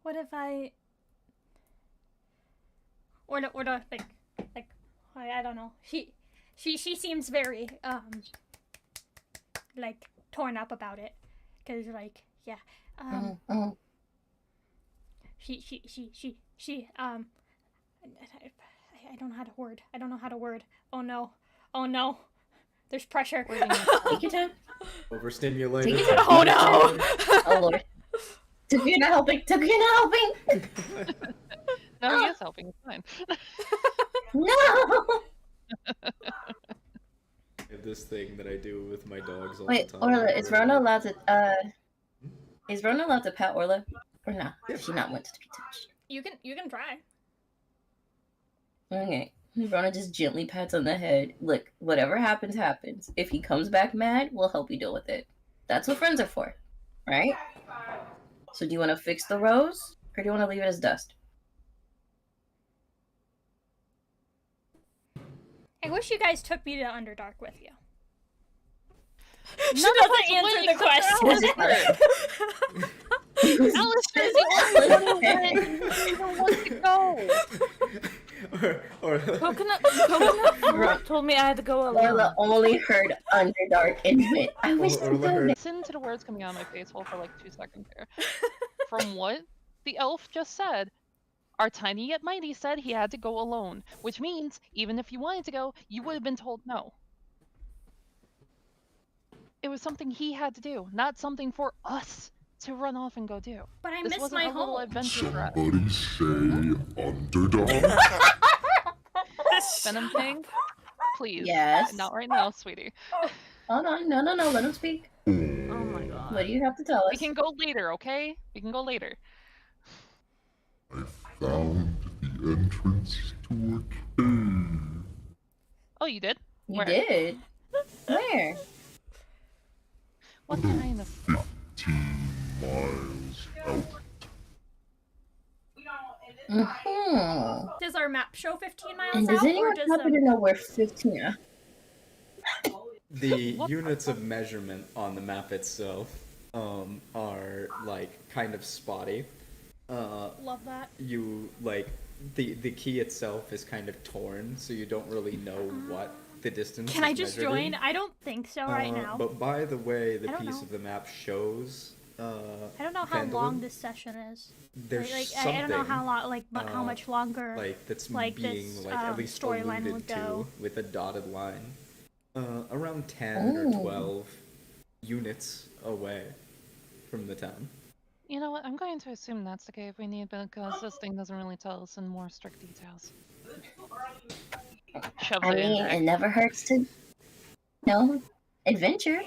What if I... Or do I think, like, I don't know. She seems very, like, torn up about it. Cause, like, yeah, I don't know how to word. I don't know how to word. Oh no. There's pressure. Take your time. Overstimulated. Oh no! Oh lord. You're not helping. You're not helping. No, he is helping. It's fine. No. This thing that I do with my dogs all Wait, the time. Orla, is Rona allowed to pet Orla? Or not? Does she not want to be touched? You can try. Okay. Rona just gently pats on the head. Look, whatever happens, happens. If he comes back mad, we'll help you deal with it. That's what friends are for, right? So do you want to fix the rose, or do you want to leave it as dust? I wish you guys took me to Underdark with you. She None of us doesn't would, answer the question. Alistair's the only one who wants to go. or Coconut told me I had to go alone. Orla only heard Underdark and went, I wish to go there. Listen to the words coming out of my face hole for like 2 seconds there. From what the elf just said, our tiny yet mighty said he had to go alone, which means even if you wanted to go, you would have been told no. It was something he had to do, not something for us to run off and go do. But I This miss wasn't my a little home. adventure for us. Somebody say underdog. Venom King, please. Yes. Not right now, sweetie. Hold on, no, let him speak. Oh my god. What do you have to tell us? We can go later, okay? We can go later. I found the entrance to a cave. Oh, you did? You Where? did? Where? What kind of... 15 miles out. Mm-hmm. Does our map show 15 miles And does out, or anyone does happen to know where 15 are? The units of measurement on the map itself are like kind of spotty. Love that. You like the key itself is kind of torn, so you don't really know what the distance Can is I just measured join? in. I don't think so right now. But by the way the I don't piece know. of the map shows I don't know how long this session is. there's Like something I don't know how long, like how much longer. like that's like being this, like at least storyline alluded would to go. with a dotted line. Around 10 or 12 units away from the town. You know what? I'm going to assume that's the cave we need because this thing doesn't really tell us in more strict details. Shove I it in mean, there. it never hurts to, adventure.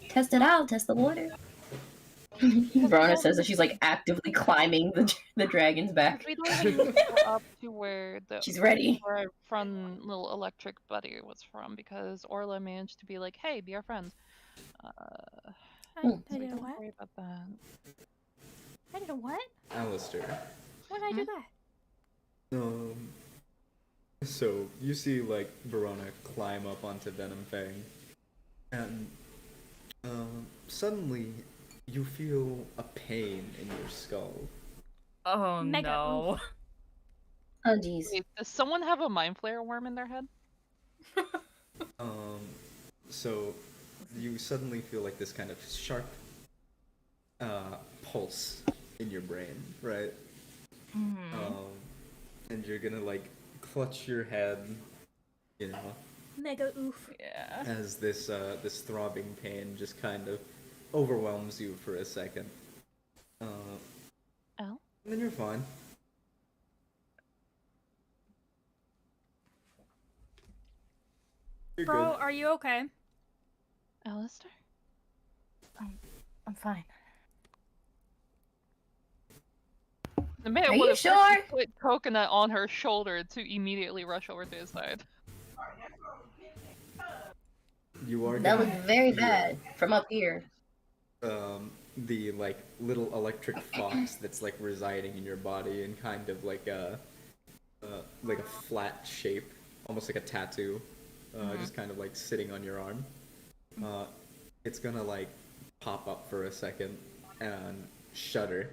Test it out, test the water. Brona says that she's like actively climbing the dragon's back. We don't even need to go up to where the She's ready. where our fun little electric buddy was from because Orla managed to be like, "Hey, be our friend." I So did a don't what? worry about that. I did a what? Alistair. When did I do that? So you see like Verona climb up onto Venom Fang, and suddenly you feel a pain in your skull, Oh Mega no. Oh jeez. Wait, does someone have a mind flare worm in their head? So you suddenly feel like this kind of sharp pulse in your brain, right? And you're gonna like clutch your head, you know, Mega oof. Yeah. as this this throbbing pain just kind of overwhelms you for a second. Oh. And then you're fine. You're Bro, good. are you okay? Alistair? I'm fine. The man Are would you have sure? put coconut on her shoulder to immediately rush over to his side. You are That was gonna very feel, bad from up here. the like little electric fox that's like residing in your body in kind of like a flat shape, almost like a tattoo, just kind of like sitting on your arm. It's gonna like pop up for a second and shudder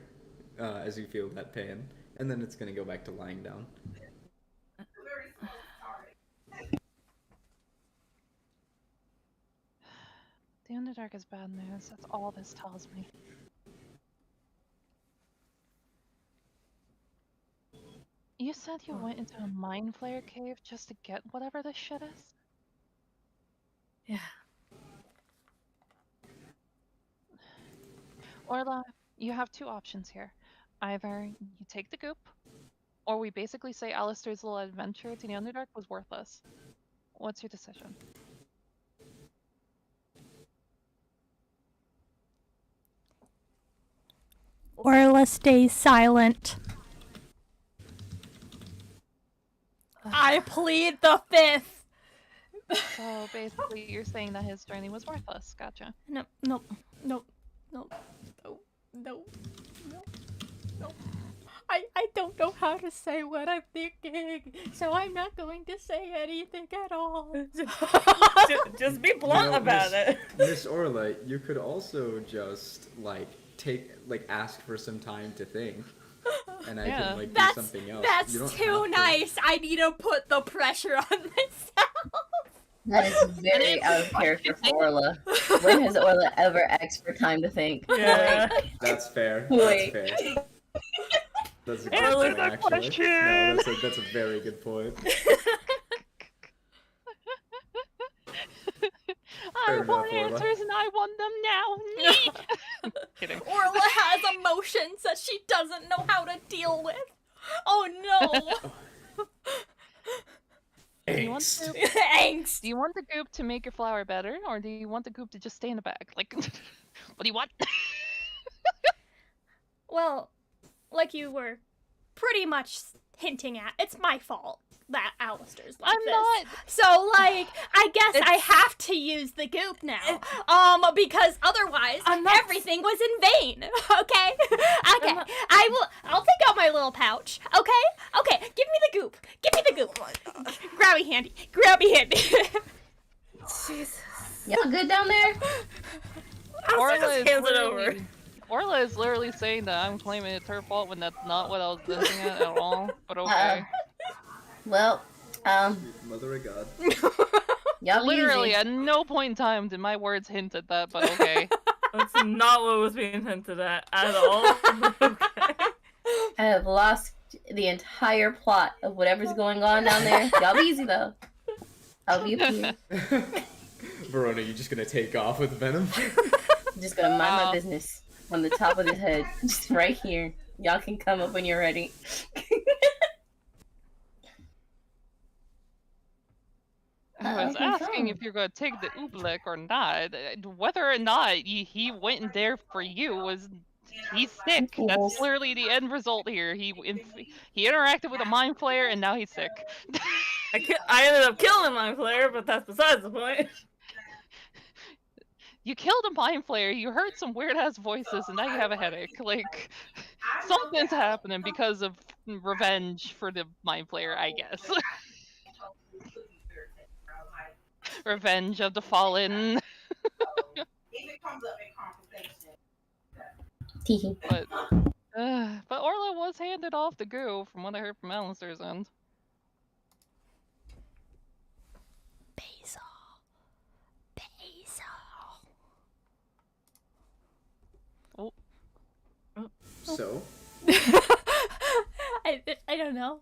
as you feel that pain, and then it's gonna go back to lying down. The Underdark is bad news. That's all this tells me. You said you went into a mind flare cave just to get whatever this shit is? Yeah. Orla, you have two options here. Either you take the goop, or we basically say Alistair's little adventure to the Underdark was worthless. What's your decision? Orla stays silent. I plead the fifth. So basically, you're saying that his journey was worthless. Gotcha. No, no, no, no, no, no, no, no. I don't know how to say what I'm thinking, so I'm not going to say anything at all. Just be blunt about it. Miss Orla, you could also just like ask for some time to think, and I can like do something else. That's You don't too have to. nice. I need to put the pressure on myself. That is very out of character for Orla. When has Orla ever asked for time to think? Yeah. That's fair. Wait. That's fair. That's a good Answer point, the actually. question! No, that's a very good point. I enough, want Orla. answers and I want them now. Neat. Kidding. Orla has emotions that she doesn't know how to deal with. Oh no. Do you want Angst. the Angst. Do you want the goop to make your flower better, or do you want the goop to just stay in the bag? Like, what do you want? Well, like you were pretty much hinting at, it's my fault that Alistair's like I'm this. not. So, like, I guess I have to use the goop now. Because otherwise, everything was in vain. Okay? Okay. I'll take out my little pouch. Okay? Okay, give me the goop. Give me the goop. Grabby handy. Grabby handy. Jesus. Y'all good down there? Orla is literally saying that I'm claiming it's her fault when that's not what I was hinting at all. But okay. Well, Mother of God. y'all be Literally, easy. at no point in time did my words hint at that, but okay. That's not what was being hinted at all. Okay. I have lost the entire plot of whatever's going on down there. Y'all be easy though. I'll be up here. Verona, you just gonna take off with Venom? I'm just gonna mind my business on the top of his head. Just right here. Y'all can come up when you're ready. I was asking if you're gonna take the oobleck or not. Whether or not he went in there for you was he's sick. That's literally the end result here. He interacted with a mind flayer and now he's sick. I ended up killing my player, but that's besides the point. You killed a mind flayer, you heard some weird ass voices, and now you have a headache. Like, something's happening because of revenge for the mind flayer, I guess. Revenge of the fallen. Hihi. But But Orla was handed off the goo, from what I heard from Alistair's end. Basil. Oh, So, I don't know.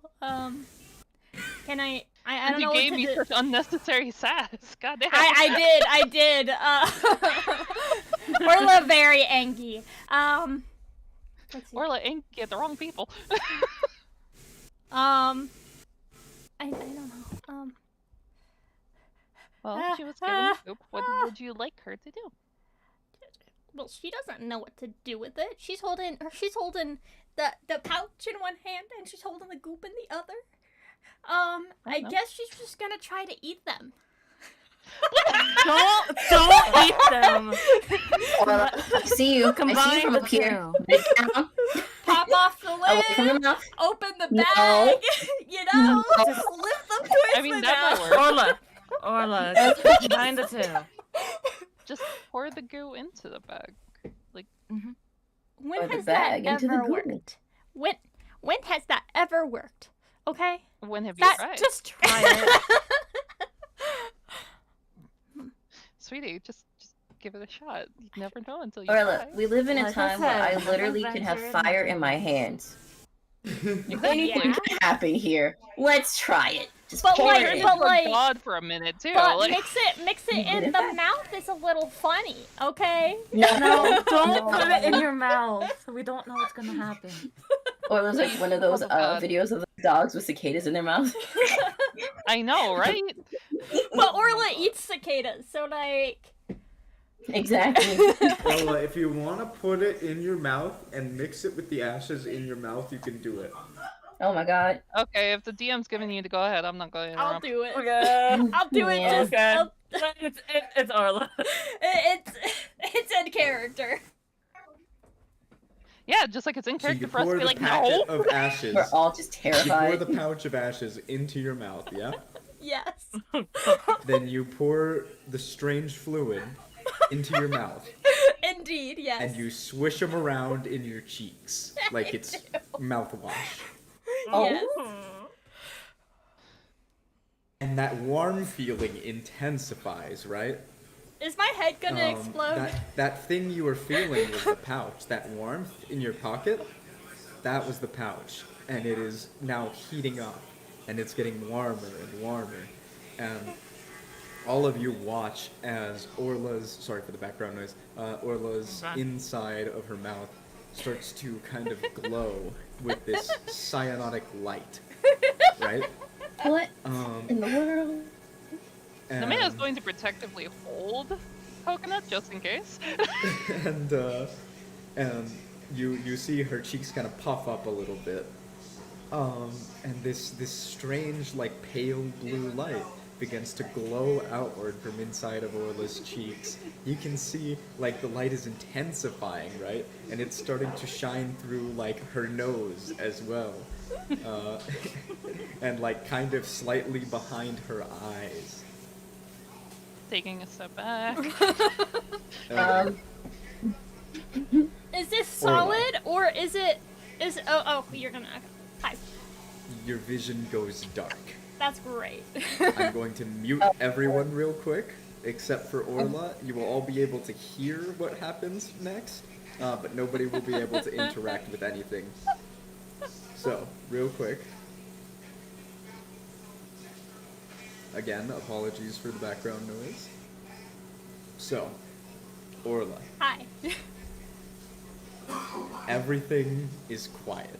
Can I and don't you know gave what to me do. such unnecessary sass. Goddamn. I did. Orla very angry. Let's see. Orla ain't get the wrong people. I don't know. Well, she was given the scoop. What would you like her to do? Well, she doesn't know what to do with it. She's holding the pouch in one hand and she's holding the goop in the other. I guess she's just gonna try to eat them. Don't eat them. Orla, I see you. I see you Combine from the up here. two. Sit down. Pop off the Away from your lid. mouth. Open the No. bag. You know, No. just lift them towards I mean, the that mouth. might work. Orla, combine the two. Just pour the goo into the bag. Like, When Or the has that bag into the ever goo. worked? When has that ever worked? Okay? when have you That tried? Just try it. Sweetie, just give it a shot. You never know until you Orla, try. we live in a Like I time where I said, literally don't can have venture fire into in my hands. Exactly. Yeah. Could happen here. Let's try it. Just But pour like- it in. but like- God for a minute too. But like, mix it in the mouth is a little funny, okay? No, don't No. put it in your mouth. We don't know what's gonna happen. Or it was like one of those Oh, God. videos of the dogs with cicadas in their mouth. I know, right? But Orla eats cicadas, so like Exactly. Orla, if you want to put it in your mouth and mix it with the ashes in your mouth, you can do it. Oh my god. Okay, if the DM's giving you to go ahead, I'm not going to I'll interrupt. do it. Okay. I'll do it Yeah. just Okay. It's Orla. it's in character. Yeah, just like it's in So you character for us to pour be the like, no. packet of ashes. We're all just You pour terrified. the pouch of ashes into your mouth, yeah? Yes. Then you pour the strange fluid into your mouth, Indeed, yes. and you swish them around in your cheeks like it's mouthwash. Oh. Yes. And that warm feeling intensifies, right? Is my head gonna explode? That thing you were feeling was the pouch. That warmth in your pocket, that was the pouch. And it is now heating up. And it's getting warmer and warmer. And all of you watch as Orla's, sorry for the background noise, Orla's inside of her mouth starts to kind of glow with this cyanotic light. Right? What in the world? The man is going to protectively hold Coconut just in case. and you see her cheeks kind of puff up a little bit, and this strange like pale blue light begins to glow outward from inside of Orla's cheeks. You can see like the light is intensifying, right, and it's starting to shine through like her nose as well, and like kind of slightly behind her eyes. Taking a step back. Is this solid or is it? Oh, you're gonna. Hi. Your vision goes dark. That's great. I'm going to mute everyone real quick, except for Orla. You will all be able to hear what happens next, but nobody will be able to interact with anything. So, real quick. Again, apologies for the background noise. So, Orla, Hi. everything is quiet.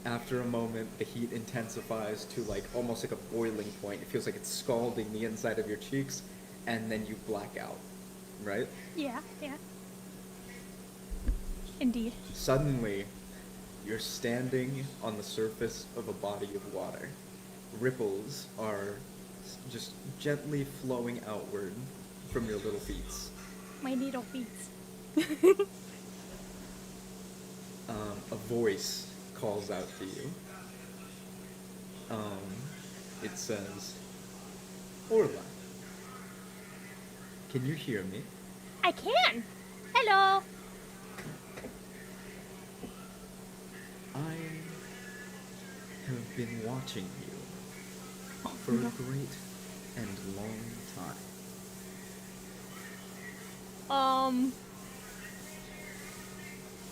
After a moment, the heat intensifies to like almost like a boiling point. It feels like it's scalding the inside of your cheeks, and then you black out, right? Yeah. Indeed. Suddenly, you're standing on the surface of a body of water. Ripples are just gently flowing outward from your little feet. My needle feet. A voice calls out to you. It says, Orla, can you hear me? I can. Hello. have been watching you for a great and long time.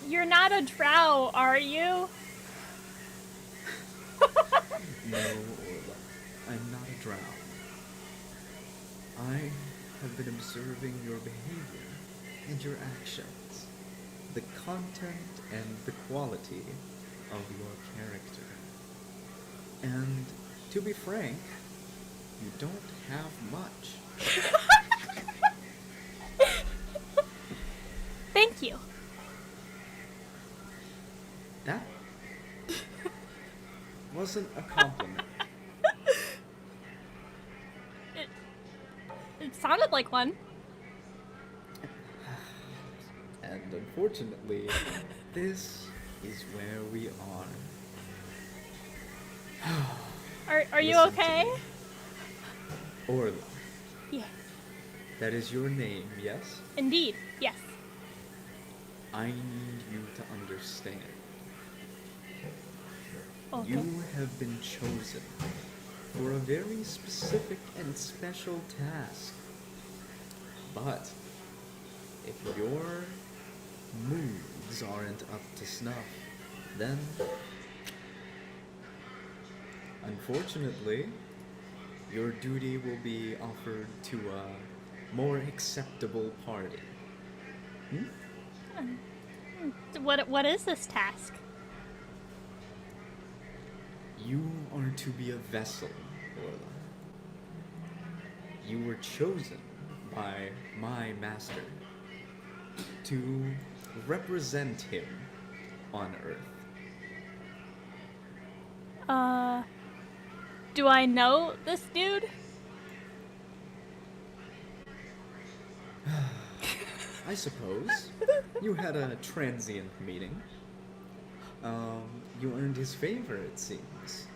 You're not a drow, are you? No, Orla, I'm not a drow. I have been observing your behavior and your actions, the content and the quality of your character. And to be frank, you don't have much. Thank you. That wasn't a compliment. It sounded like one. And unfortunately, this is where we are. Are you Listen to okay? me. Orla, Yeah. that is your name, yes? Indeed. Yes. I need you to understand. Okay. You have been chosen for a very specific and special task. But if your moves aren't up to snuff, then unfortunately, your duty will be offered to a more acceptable party. What is this task? You are to be a vessel, Orla. You were chosen by my master to represent him on Earth. Do I know this dude? I suppose. You had a transient meeting. You earned his favor, it seems.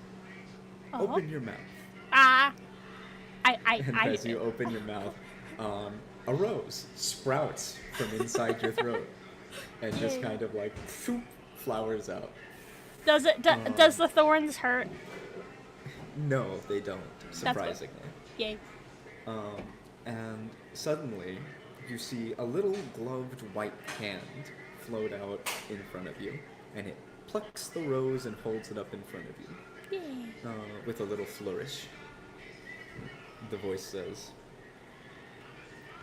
Oh. Open your mouth. I And as you open your mouth, a rose sprouts from inside your throat and just Yay. kind of like phoop, flowers out. Does it? Does the thorns hurt? No, they don't, surprisingly. Yay. And suddenly, you see a little gloved white hand float out in front of you, and it plucks the rose and holds it up in front of you. Yay. With a little flourish. The voice says,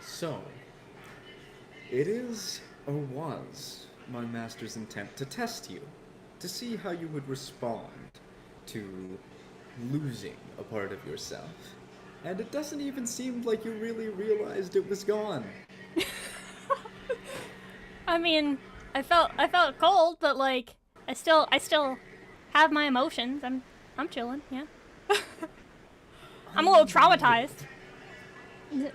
"So, it is, or was, my master's intent to test you, to see how you would respond to losing a part of yourself. And it doesn't even seem like you really realized it was gone." I mean, I felt cold, but like, I still have my emotions. I'm chilling, yeah. I'm a little traumatized,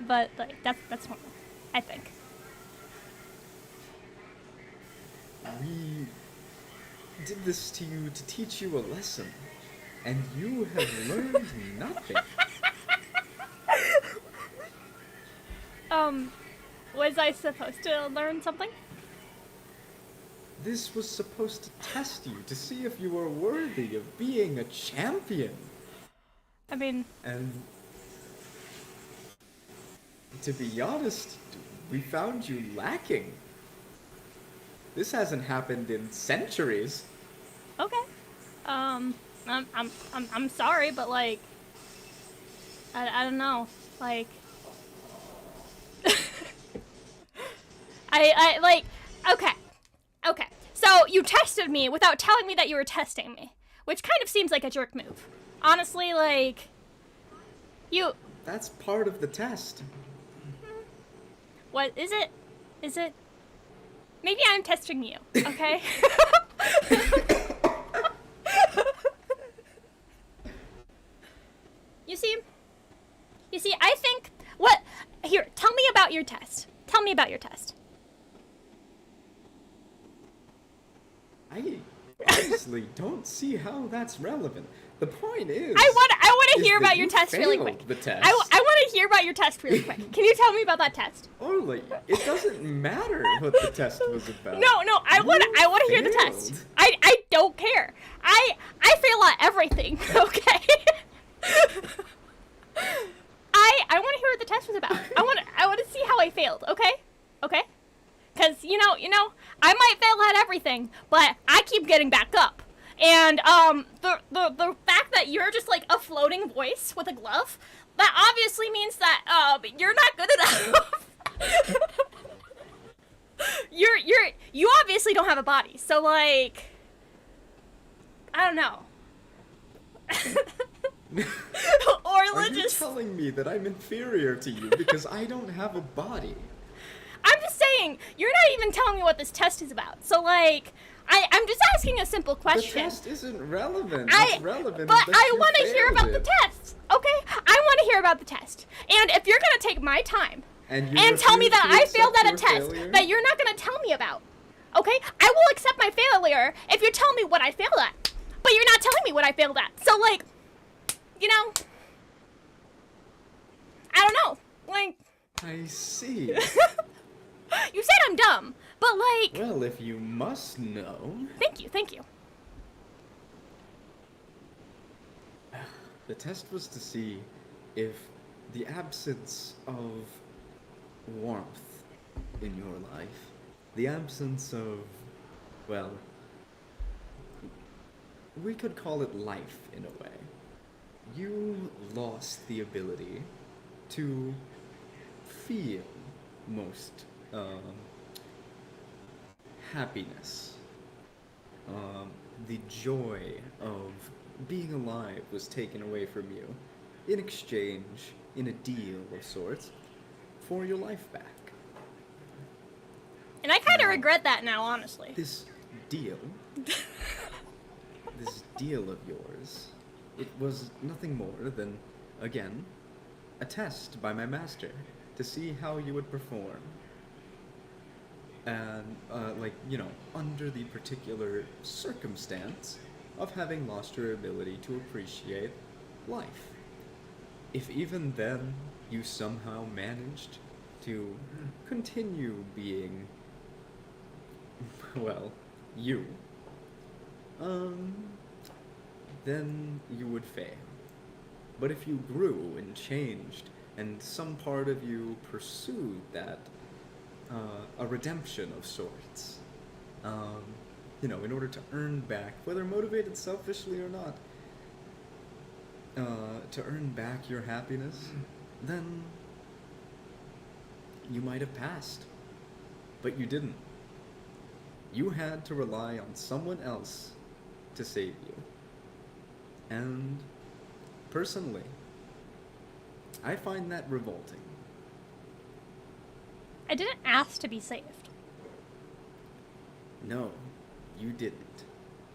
but like that's normal, I think. We did this to you to teach you a lesson, and you have learned nothing. Was I supposed to learn something? This was supposed to test you, to see if you were worthy of being a champion. I mean, And to be honest, we found you lacking. This hasn't happened in centuries. okay. I'm sorry, but like, I don't know, like, I like, okay. So you tested me without telling me that you were testing me, which kind of seems like a jerk move. Honestly, like, you. That's part of the test. What is it? Is it? Maybe I'm testing you. Okay. You see, I think what. Here, tell me about your test. Tell me about your test. I honestly don't see how that's relevant. The point is, I want to is hear that about your you test really failed quick. the test. I want to hear about your test really quick. Can you tell me about that test? Orly, it doesn't matter what the test was about. No, I want to hear the test. failed. I don't care. I fail at everything, okay? I want to hear what the test was about. I want to see how I failed, okay? Okay? Cuz you know, I might fail at everything, but I keep getting back up. And the fact that you're just like a floating voice with a glove, that obviously means that you're not good enough. You obviously don't have a body. So like I don't know. Or Are you just telling me that I'm inferior to you because I don't have a body? I'm just saying, you're not even telling me what this test is about. So like I'm just asking a simple question. The test isn't relevant. But I want to hear about the test. Okay? I want to hear about the test. And if you're going to take my time and tell me that I failed at a test that you're not going to tell me about. Okay? I will accept my failure if you tell me what I failed at. But you're not telling me what I failed at. So like, you know, I don't know. Like I see. You said I'm dumb, but like Well, if you must know. Thank you. The test was to see if the absence of warmth in your life, the absence of, well, we could call it life in a way. You lost the ability to feel most happiness. The joy of being alive was taken away from you in exchange, in a deal of sorts, for your life back. And I kind of regret that now, honestly. This deal, this deal of yours, it was nothing more than, again, a test by my master to see how you would perform. And, under the particular circumstance of having lost your ability to appreciate life. If even then you somehow managed to continue being, well, you, then you would fail. But if you grew and changed, and some part of you pursued that, a redemption of sorts, in order to earn back, whether motivated selfishly or not, to earn back your happiness, then you might have passed. But you didn't. You had to rely on someone else to save you. And personally, I find that revolting. I didn't ask to be saved. No, you didn't.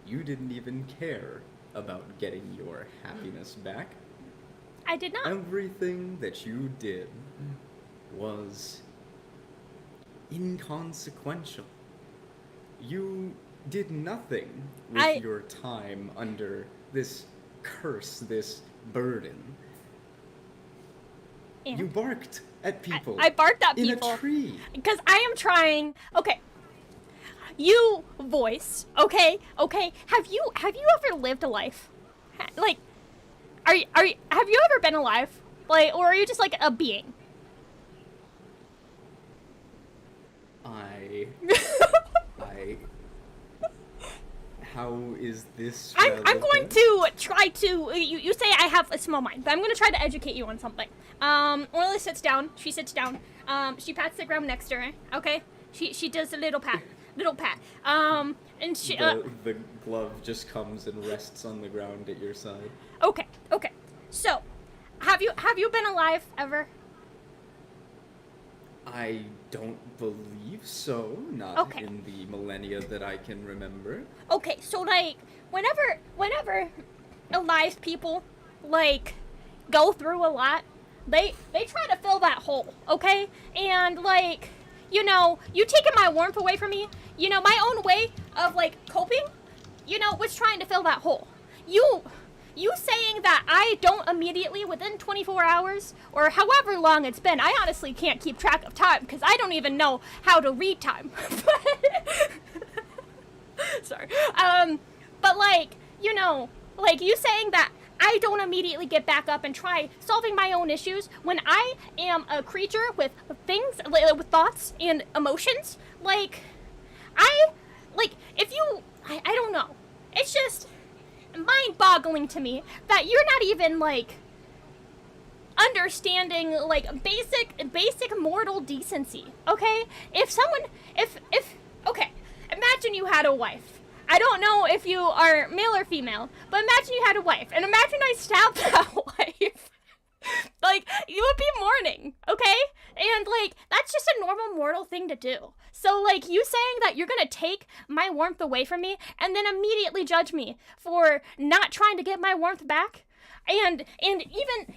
You didn't even care about getting your happiness back. I did not. Everything that you did was inconsequential. You did nothing with your time under this curse, this burden. And you barked at people. I barked at people. In a tree. Because I am trying. Okay. You voice. Okay. Have you ever lived a life? Like, have you ever been alive? Like, or are you just like a being? How is this? I'm going to try to. You say I have a small mind, but I'm going to try to educate you on something. Orly sits down. She sits down. She pats the ground next to her. Okay. She does a little pat. And she. The glove just comes and rests on the ground at your side. Okay. So, have you been alive ever? I don't believe so. Not in the millennia that I can remember. Okay, so like whenever alive people like go through a lot, they try to fill that hole, okay? And like, you taking my warmth away from me, my own way of like coping, was trying to fill that hole. You saying that I don't immediately, within 24 hours, or however long it's been, I honestly can't keep track of time, because I don't even know how to read time. Sorry. But like, you know, like you saying that I don't immediately get back up and try solving my own issues when I am a creature with things, with thoughts and emotions. Like, if you, I don't know. It's just mind-boggling to me that you're not even, like, understanding, like, basic mortal decency, okay? If okay, imagine you had a wife. I don't know if you are male or female, but imagine you had a wife, and imagine I stabbed that wife. Like, you would be mourning, okay? And, like, that's just a normal mortal thing to do. So, like, you saying that you're gonna take my warmth away from me and then immediately judge me for not trying to get my warmth back? And even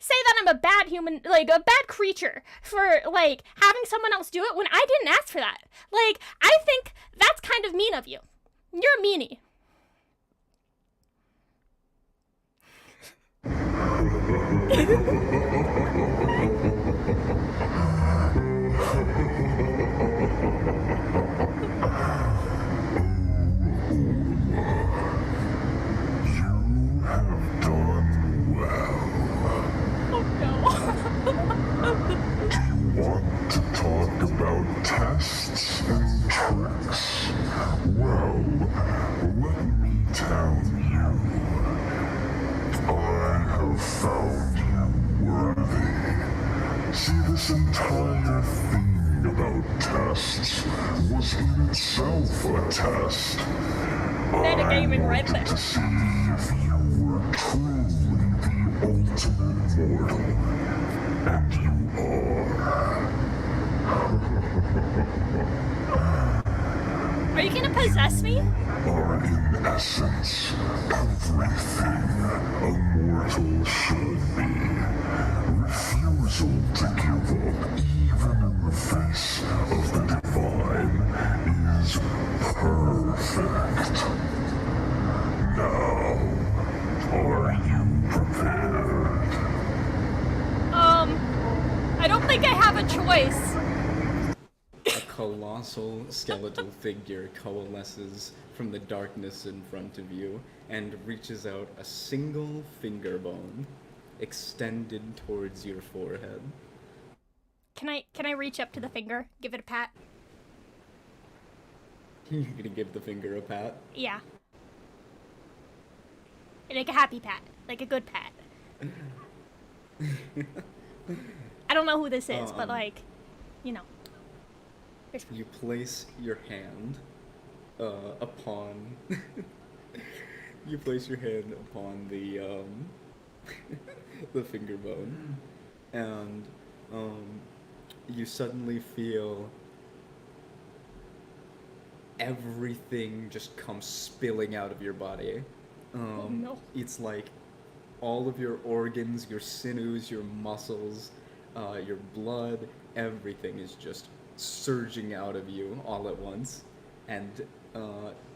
say that I'm a bad human, like, a bad creature for, like, having someone else do it when I didn't ask for that. Like, I think that's kind of mean of you. You're a meanie. Want to talk about tests and tricks? Well, let me tell you. I have found you worthy. See, this entire thing about tests was in itself a test. Metagaming right there. To see if you were truly the ultimate mortal. And you are. Are you gonna possess me? Are in essence everything a mortal should be. Refusal to give up, even in the face of the divine, is perfect. Now, are you prepared? I don't think I have a choice. A colossal skeletal figure coalesces from the darkness in front of you and reaches out a single finger bone extended towards your forehead. Can I reach up to the finger, give it a pat? You're gonna give the finger a pat? Yeah. Like a happy pat, like a good pat. I don't know who this is, but like, you know. You place your hand upon you place your hand upon the the finger bone, and you suddenly feel everything just comes spilling out of your body. Oh, no. It's like all of your organs, your sinews, your muscles, your blood, everything is just surging out of you all at once. And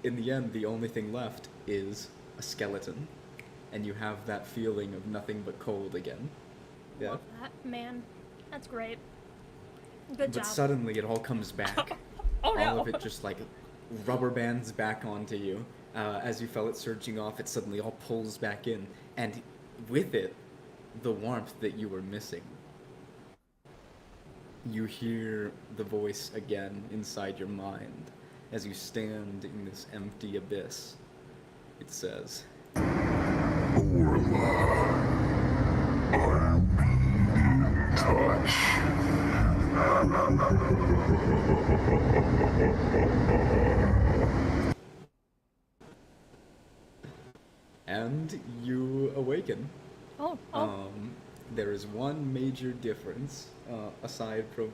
in the end, the only thing left is a skeleton. And you have that feeling of nothing but cold again. Yeah. Love that, man. That's great. Good job. But suddenly it all comes back. Oh no. All of it just like rubber bands back onto you. As you felt it surging off, it suddenly all pulls back in. And with it, the warmth that you were missing. You hear the voice again inside your mind as you stand in this empty abyss. It says, Orla, I'll be in touch. and you awaken. Oh. There is one major difference, aside from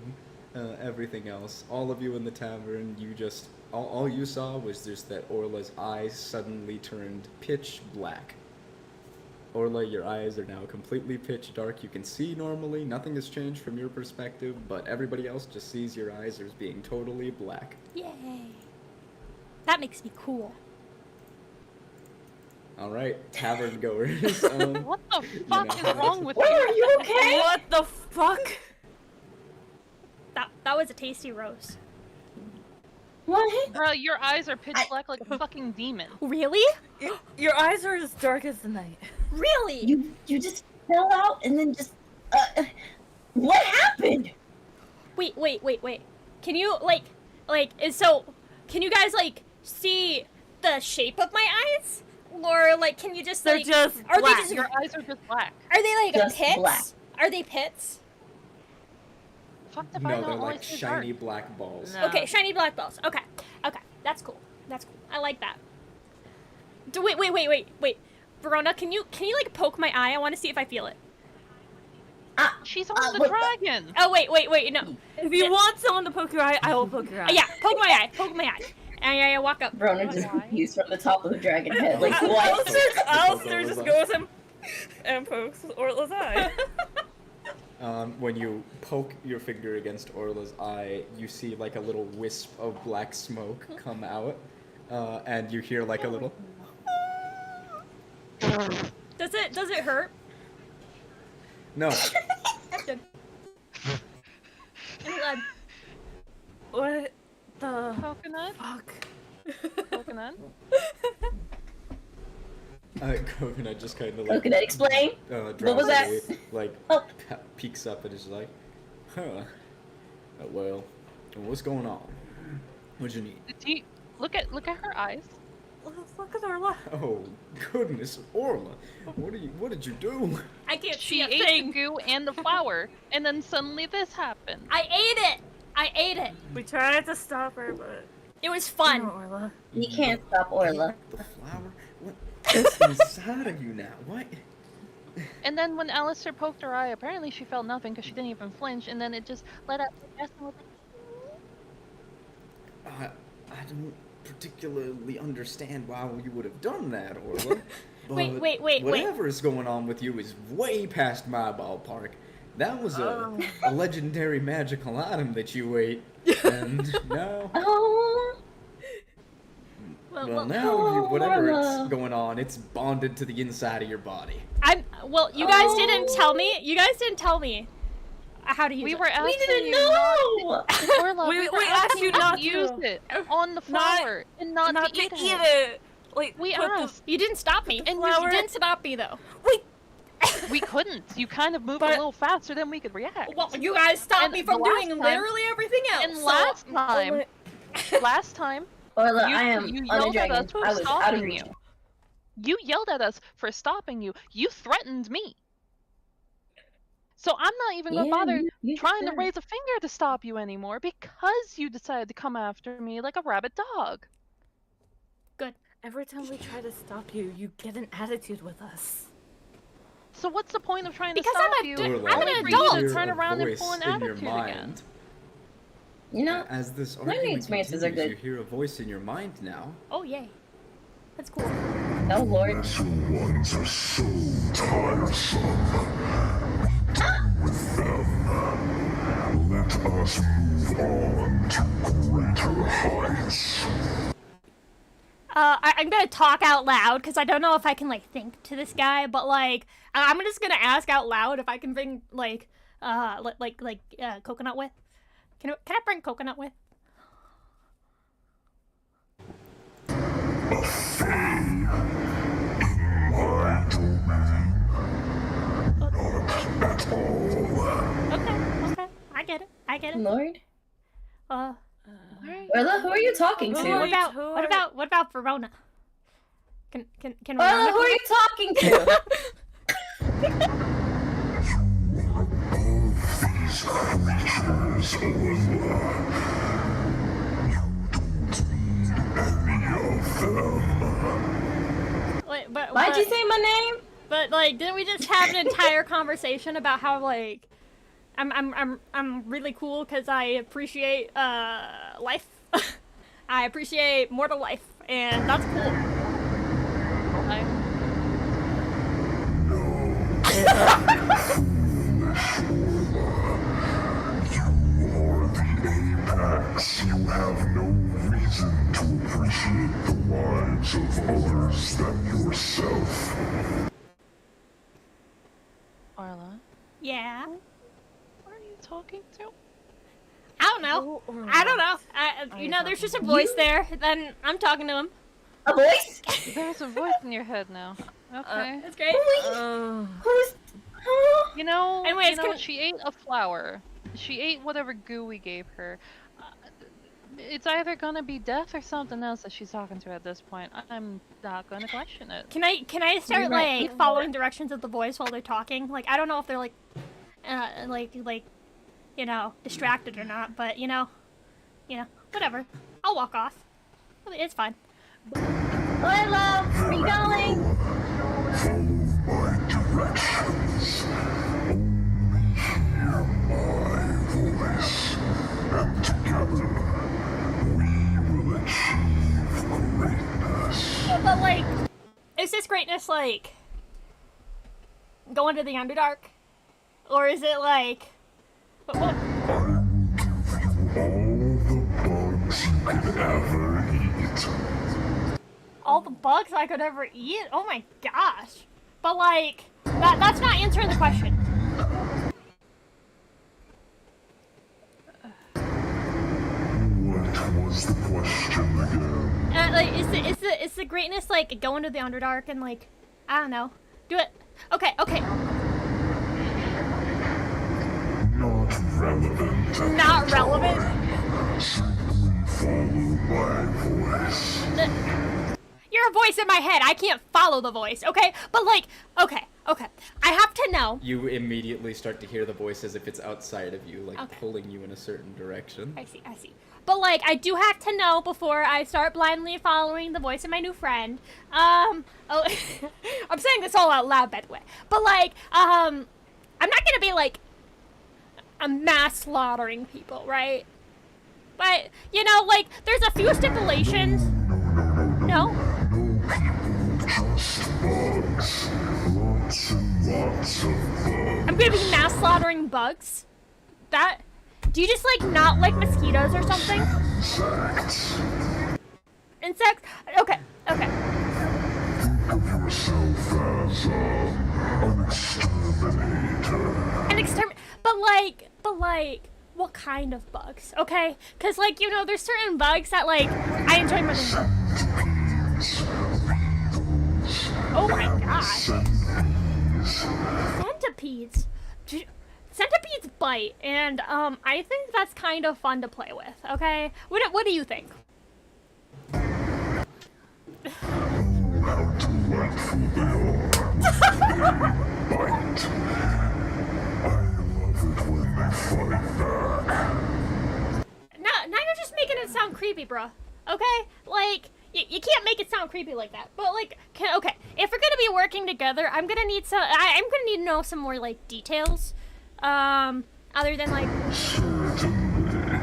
everything else. All of you in the tavern, all you saw was just that Orla's eyes suddenly turned pitch black. Orla, your eyes are now completely pitch dark. You can see normally, nothing has changed from your perspective, but everybody else just sees your eyes as being totally black. Yay. That makes me cool. Alright, tavern goers. What the fuck is wrong with you? Are you okay? What the fuck? That was a tasty roast. What? Bro, your eyes are pitch black like a fucking demon. Really? Your eyes are as dark as the night. Really? You just fell out and then just what happened? Wait. Can you can you guys like see the shape of my eyes? Or like can you just They're like just are black. they just Your eyes are just black. are they like Just pits? black. Are they pits? Fuck if I No, know, they're all I like see is shiny dark. black balls. No. Okay, shiny black balls. Okay. That's cool. I like that. Wait. Verona, can you like poke my eye? I want to see if I feel it. She's on the what the- dragon! Oh wait, no. If you want someone to poke your eye, I will poke your eye. Yeah, poke my eye. I walk up. Brona just Why? confused from the top of the dragon head. Like Alistair, what? Alistair just goes and pokes Orla's eye. When you poke your finger against Orla's eye, you see like a little wisp of black smoke come out, and you hear like a little. Does it hurt? No. Good. I'm glad. What the Coconut? fuck? Coconut? Coconut just kind of like. Coconut, explain. What was that? Like Oh. peeks up and is like, huh. Well, what's going on? What'd you need? Do you, look at her eyes. Look at Orla. Oh goodness, Orla, what did you do? I can't She see a ate thing. the goo and the flower, and then suddenly this happened. I ate it. We tried to stop her, but It was no, fun. Orla. You can't stop Orla. The flower? What's inside of you now? What? And then when Alistair poked her eye, apparently she felt nothing because she didn't even flinch, and then it just let out the gas and was like, I don't particularly understand why you would have done that, Orla. But Wait. Whatever is going on with you is way past my ballpark. That was a legendary magical item that you ate, and now, Oh. well, now whatever it's going on, it's bonded to the inside of your body. You guys didn't tell me. You guys didn't tell me how to use we it. were asking We didn't you know. Orla, We were asked asking you not to use to. it on the flower and not Not to eat eat it. it. Like We put the- asked. You didn't stop me. And You didn't stop me though. We couldn't. You kind of moved But- a little faster than we could react. Well, you guys stopped And me from the last doing time- literally everything else. And so- last time, Orla, you, I am you on a yelled at dragon. us for I was out of stopping reach. you. You yelled at us for stopping you. You threatened me. So I'm not even gonna bother you trying to said. raise a finger to stop you anymore because you decided to come after me like a rabid dog. Every time we try to stop you, you get an attitude with us. So what's the point of trying Because to stop I'm a you? d- Orla, I'm an only for adult. you you to turn hear a around and voice pull an in your attitude mind. again. You know, As this learning argument experiences are continues, good. you hear a voice in your mind now. Oh yay, that's cool. oh Lord. Lesser ones are so tiresome. We deal with them. Let us move on to greater heights. I'm gonna talk out loud because I don't know if I can like think to this guy, but like I'm just gonna ask out loud if I can bring like coconut with. Can I bring coconut with? A fae in my domain. Not at all. Okay, I get it. Lord. Alright. Orla, who are you talking Who to? are What about Verona? Can Orla, Verona? who are you talking to? These creatures, Orla. You don't need any of them. Wait, but Why'd you say my name? But like, didn't we just have an entire conversation about how like I'm really cool because I appreciate life. I appreciate mortal life, and that's cool. You are the apex. You have no reason to appreciate the lives of others than yourself. Arla, Yeah. what are you talking to? I don't know. I don't know. You know, there's just a voice there. Then I'm talking to him. A voice? There's a voice in your head now. Okay. That's great. Who's? Huh? You know, Anyways, she ate a flower. She ate whatever goo we gave her. It's either gonna be death or something else that she's talking to at this point. I'm not gonna question it. Can I start like following directions of the voice while they're talking? Like I don't know if they're like you know, distracted or not, but you know, whatever. I'll walk off. It's fine. Hi, love. Where are you going? Follow my directions. Only hear my voice. And together, we will achieve greatness. But like, is this greatness like going to the Underdark, or is it like? What? I will give you all the bugs you could ever eat. All the bugs I could ever eat? Oh my gosh! But like, that's not answering the question. What was the question again? Like, is the greatness like going to the Underdark and like, I don't know, do it? Okay. Not relevant. Not relevant. Simply follow my voice. You're a voice in my head. I can't follow the voice, okay? But like, okay. I have to know. You immediately start to hear the voice as if it's outside of you, like Okay. pulling you in a certain direction. I see. But like, I do have to know before I start blindly following the voice of my new friend. I'm saying this all out loud, by the way. But like, I'm not gonna be like a mass slaughtering people, right? But you know, like, there's a few stipulations. No. No people, just bugs. Lots and lots of bugs. I'm gonna be mass slaughtering bugs. Do you just like not like mosquitoes or something? Insects. Insects? Okay. Think of yourself as an exterminator. But like, what kind of bugs? Okay? Cause like, you know, there's certain bugs that like I enjoy more than. Centipedes, beetles, Oh my gosh. centipedes. Centipedes bite, and I think that's kind of fun to play with. Okay, what do you think? Oh, how delightful they are. They bite. I love it when they fight back. Now you're just making it sound creepy, bruh. Okay, like you can't make it sound creepy like that. But like, okay, if we're gonna be working together, I'm gonna need to know some more like details. Other than like. Certainly.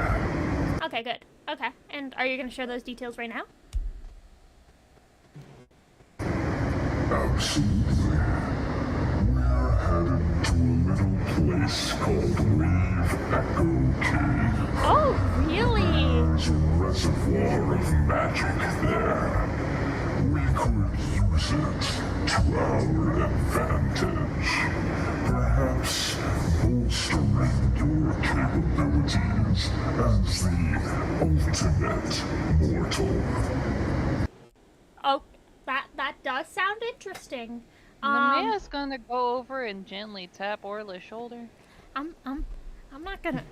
Okay, good. Okay, and are you gonna share those details right now? Absolutely. We're headed to a little place called Wave Echo Cave. Oh, really? There's a reservoir of magic there. We could use it to our advantage. Perhaps bolstering your capabilities as the ultimate mortal. Oh, that does sound interesting. Namia's gonna go over and gently tap Orla's shoulder. I'm not gonna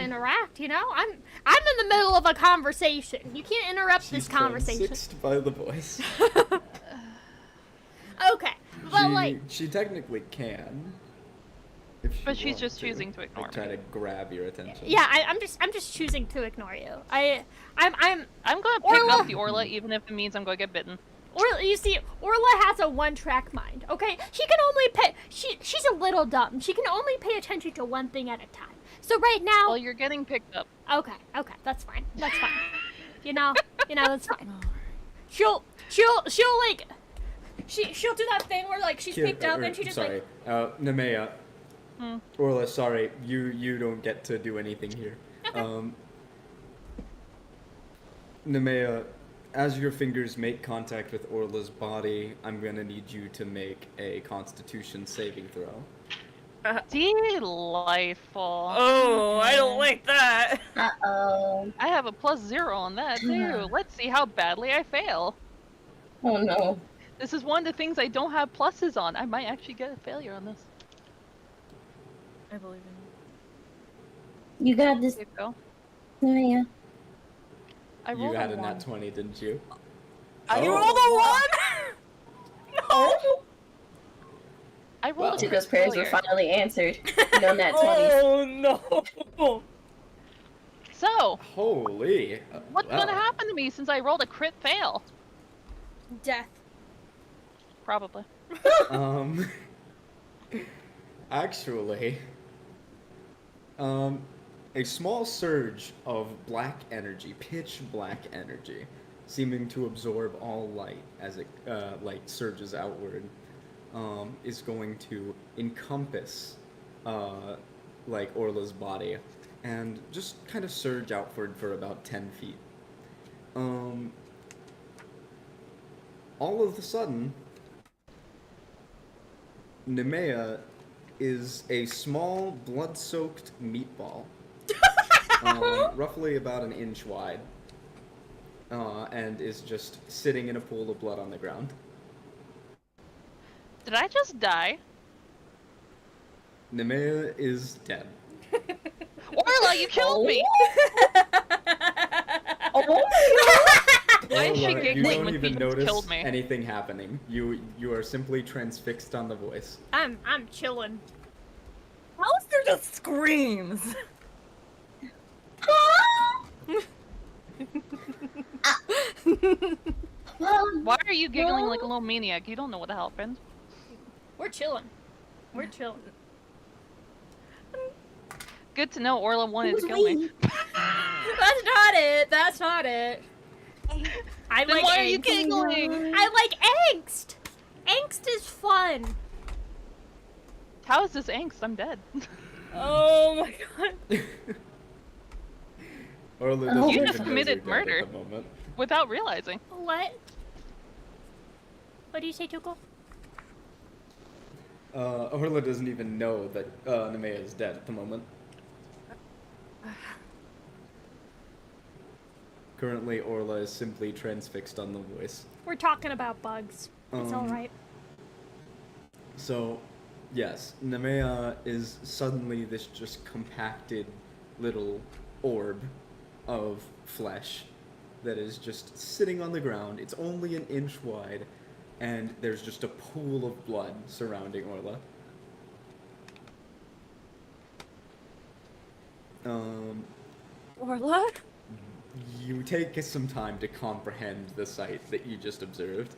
interact. You know, I'm in the middle of a conversation. You can't interrupt this conversation. Transfixed by the voice. Okay, but she technically can. If she But she's wants just to, choosing to ignore like, try me. to grab your attention. yeah, I'm just choosing to ignore you. I'm I'm gonna pick Orla- up the Orla even if it means I'm gonna get bitten. Orla, you see, Orla has a one-track mind, okay? She can only she's a little dumb. She can only pay attention to one thing at a time. So right now... Well, you're getting picked up. Okay, that's fine. That's fine. You know, that's fine. She'll like... She'll do that thing where, like, she's picked up and she just, sorry, like... Nemea. Orla, sorry, you don't get to do anything here. Okay. Nemea, as your fingers make contact with Orla's body, I'm gonna need you to make a Constitution saving throw. Delightful. Oh, I don't like that. Uh-oh. I have a +0 on that too. Let's see how badly I fail. Oh no. This is one of the things I don't have pluses on. I might actually get a failure on this. I believe in You got this. There you go. Oh, yeah. I You rolled had a a 1. nat 20, didn't you? I You Oh. rolled a 1? Oh. I rolled a Tuco's crit prayers were failure. finally answered. No nat 20s. Oh no. So, Holy. what's wow. gonna happen to me since I rolled a crit fail? Death. Probably. Actually, a small surge of black energy, pitch black energy, seeming to absorb all light as it light surges outward, is going to encompass like Orla's body and just kind of surge outward for about 10 feet. All of a sudden, Nemea is a small, blood-soaked meatball, roughly about an inch wide, and is just sitting in a pool of blood on the ground. Did I just die? Nemea is dead. Orla, you killed me! Oh Why is she Orla, you giggling don't when even she notice killed me? anything happening. You are simply transfixed on the voice. I'm chilling. How is there just screams? Why are you giggling like a little maniac? You don't know what happened. We're chilling. We're chilling. Good to know Orla wanted to Who's kill me. we? That's not it. That's not it. I Then like why are you angst. giggling? I like angst. Angst is fun. How is this angst? I'm dead. Oh my god. Orla You doesn't just even know committed you're dead murder. at the moment. Without realizing. What? What do you say, Tuco? Orla doesn't even know that Nemea is dead at the moment. Currently, Orla is simply transfixed on the voice. We're talking about bugs. It's all right. So, yes, Nemea is suddenly this just compacted little orb of flesh that is just sitting on the ground. It's only an inch wide, and there's just a pool of blood surrounding Orla. Orla? You take some time to comprehend the sight that you just observed.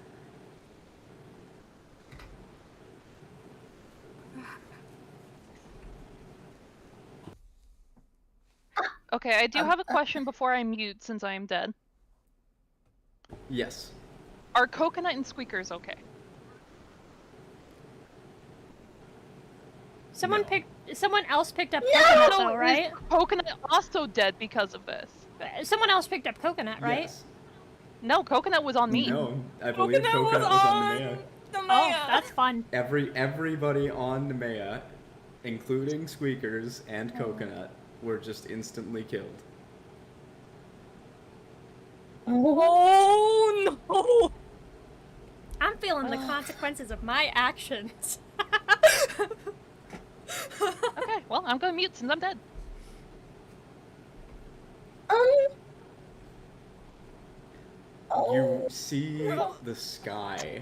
Okay, I do have a question before I mute since I am dead. Yes. Are coconut and squeakers okay? Someone No. Someone else picked up coconut, So though, right? is coconut also dead because of this? Someone else picked up coconut, right? Yes. No, coconut was on me. No, I believe Coconut was Coconut was on on Nemea. Oh, that's fun. Everybody on Nemea, including Squeakers and Coconut, were just instantly killed. Oh no! I'm feeling the consequences of my actions. Okay, well, I'm gonna mute since I'm dead. You see the sky.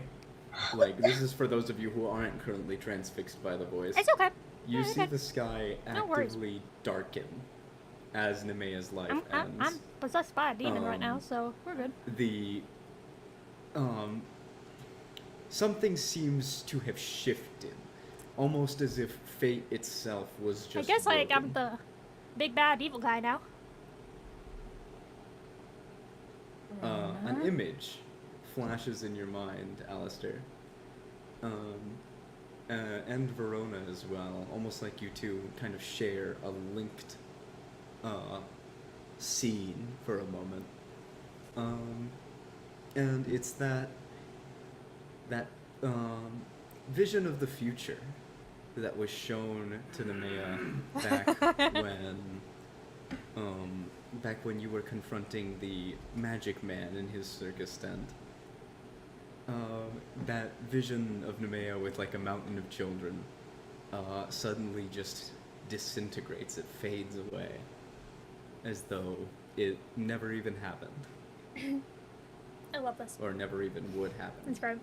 Like, this is for those of you who aren't currently transfixed by the voice. It's okay. You It's see okay. the sky No worries. actively darken as Nemea's life I'm ends. possessed by a demon right now, Um, so we're good. The something seems to have shifted, almost as if fate itself was I just guess like I'm broken. the big bad evil guy now. An image flashes in your mind, Alistair. And Verona as well, almost like you two kind of share a linked scene for a moment. And it's that vision of the future that was shown to Nemea back when you were confronting the magic man in his circus tent. That vision of Nemea with like a mountain of children suddenly just disintegrates. It fades away as though it never even happened. I love this. Or never even would happen. It's great.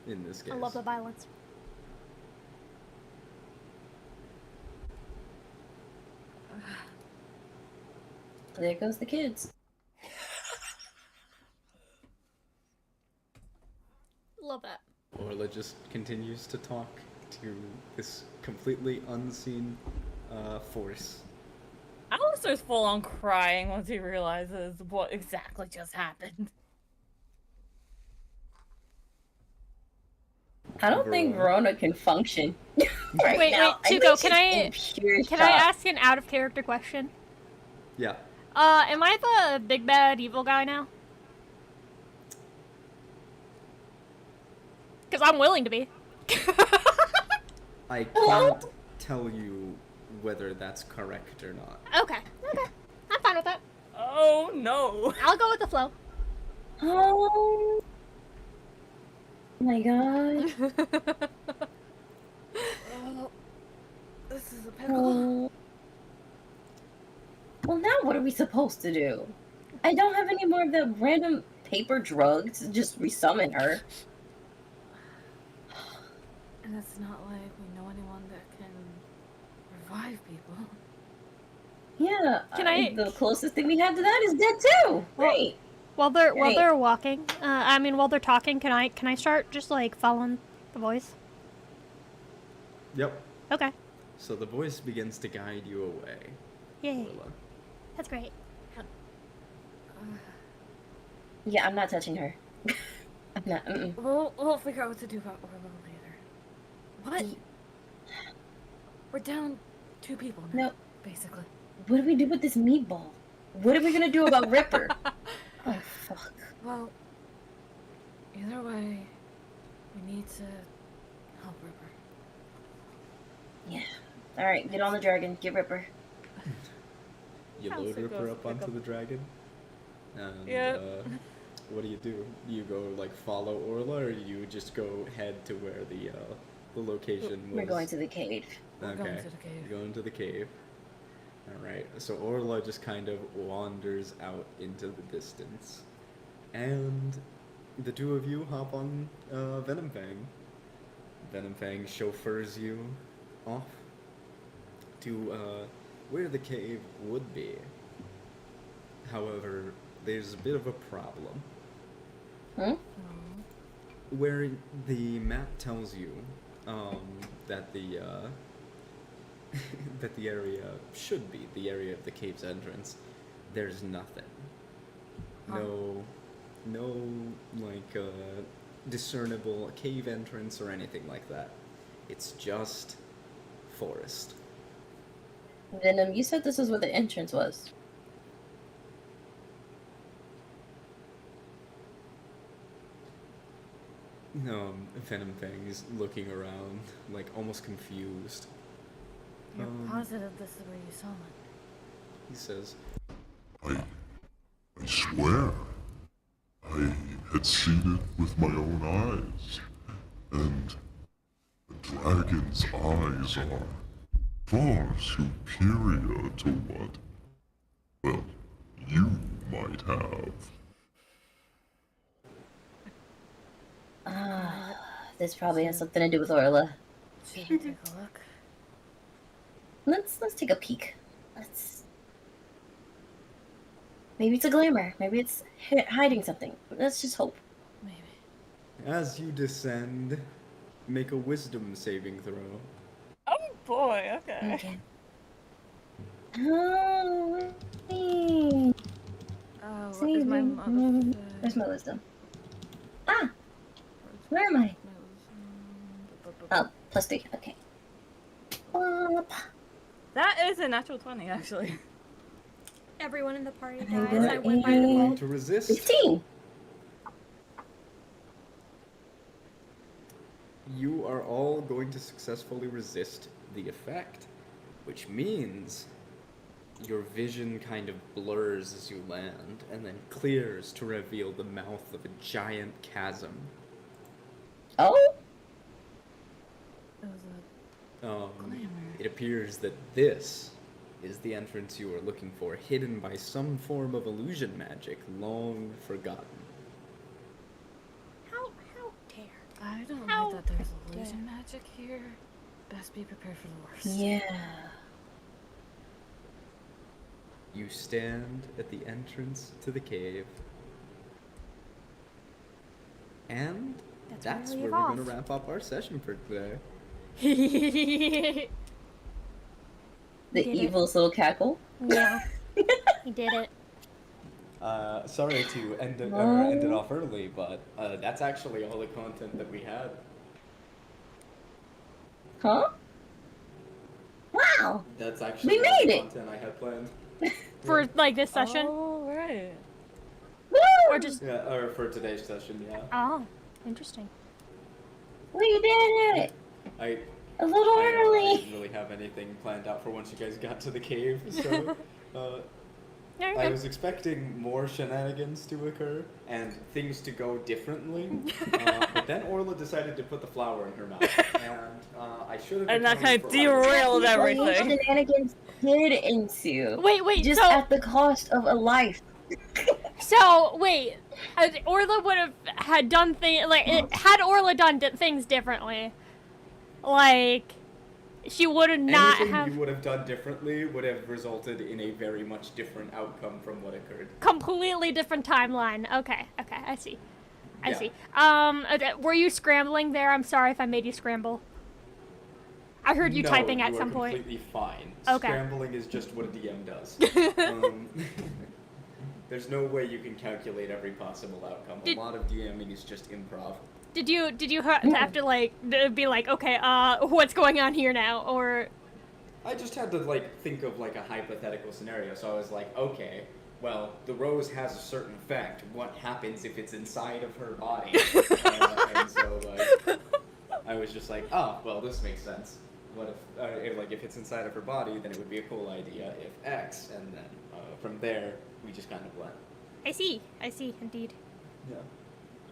In this case. I love the violence. There goes the kids. Love that. Orla just continues to talk to this completely unseen force. Alistair's full on crying once he realizes what exactly just happened. I don't think Verona can function right Wait, now. Tuco, can I I ask an out of character question? Yeah. Am I the big bad evil guy now? Because I'm willing to be. I can't tell you whether that's correct or not. Okay. I'm fine with that. Oh no. I'll go with the flow. Oh my god. Oh, this is a pickle. Oh. Well, now what are we supposed to do? I don't have any more of that random paper drug to just resummon her. And it's not like we know anyone that can revive people. Yeah, Can I- the closest thing we have to that is dead too. Right. While they're walking, while they're talking, can I start just like following the voice? Yep. Okay. So the voice begins to guide you away. Yay. Orla. That's great. Yeah, I'm not touching her. I'm not. We'll figure out what to do about Orla later. What? We're down 2 people now. No. Basically. What do we do with this meatball? What are we gonna do about Ripper? Oh fuck. Well, either way, we need to help Ripper. Yeah. All right, get on the dragon. Get Ripper. You How's load it Ripper goes, up onto pick the dragon. And Yep. what do? You go like follow Orla, or you just go head to where the location was? We're going to the cave. We're Okay. going to the cave. You're going to the cave. Alright, so Orla just kind of wanders out into the distance. And the two of you hop on Venomfang. Venomfang chauffeurs you off to where the cave would be. However, there's a bit of a problem. Hmm? Where the map tells you that the that the area should be the area of the cave's entrance, there's nothing. No like discernible cave entrance or anything like that. It's just forest. Venom, you said this is where the entrance was. No, Venom Fang is looking around, like almost confused. You're positive this is where you saw it? He says, I swear, I had seen it with my own eyes, and the dragon's eyes are far superior to what, well, you might have. This probably has something to do with Orla. Should we take a look? Let's take a peek. Maybe it's a glamour. Maybe it's hiding something. Let's just hope. Maybe. as you descend, make a wisdom saving throw. Oh boy, okay. Okay. Oh, wait. What is my Where's my wisdom? Ah! Where am I? Oh, +3. Okay. Whoop. That is a natural 20, actually. Everyone in the party I dies. got I win by default. To resist, 15. you are all going to successfully resist the effect, which means your vision kind of blurs as you land and then clears to reveal the mouth of a giant chasm. Oh? It was a glamour. It appears that this is the entrance you are looking for, hidden by some form of illusion magic long forgotten. How dare? I don't How like that there's illusion magic here. Best be prepared for the worst. Yeah. You stand at the entrance to the cave, and that's where we where leave we're going off. to wrap up our session for today. The Did it. evil's little cackle. Yeah. He did it. Sorry to end it off early, but that's actually all the content that we had. Huh? Wow. That's actually We all made the it. content I had planned. For like this session? Oh, right. Woo! Or just Yeah, or for today's session, yeah. oh, interesting. We did it. I A little I early. didn't really have anything planned out for once you guys got to the cave, so There you I go. was expecting more shenanigans to occur and things to go differently, but then Orla decided to put the flower in her mouth, and I should have. And that accounted kind of for how- derailed everything. Shenanigans did ensue. Wait, Just so at the cost of a life. wait, Orla would have had done things like had Orla done things differently, like she would have not Anything have you would have done differently would have resulted in a very much different outcome from what occurred. completely different timeline. Okay, I see. I Yeah. see. Were you scrambling there? I'm sorry if I made you scramble. I heard you No, typing at you are some point. completely fine. Okay. Scrambling is just what a DM does. There's no way you can calculate every possible outcome. Did- A lot of DMing is just improv. Did you have to like be like, okay, what's going on here now, or I just had to like think of like a hypothetical scenario. So I was like, okay, well, the rose has a certain effect. What happens if it's inside of her body? And so like, I was just like, oh, well, this makes sense. What if it's inside of her body, then it would be a cool idea if X, and then from there we just kind of went. I see, indeed. Yeah.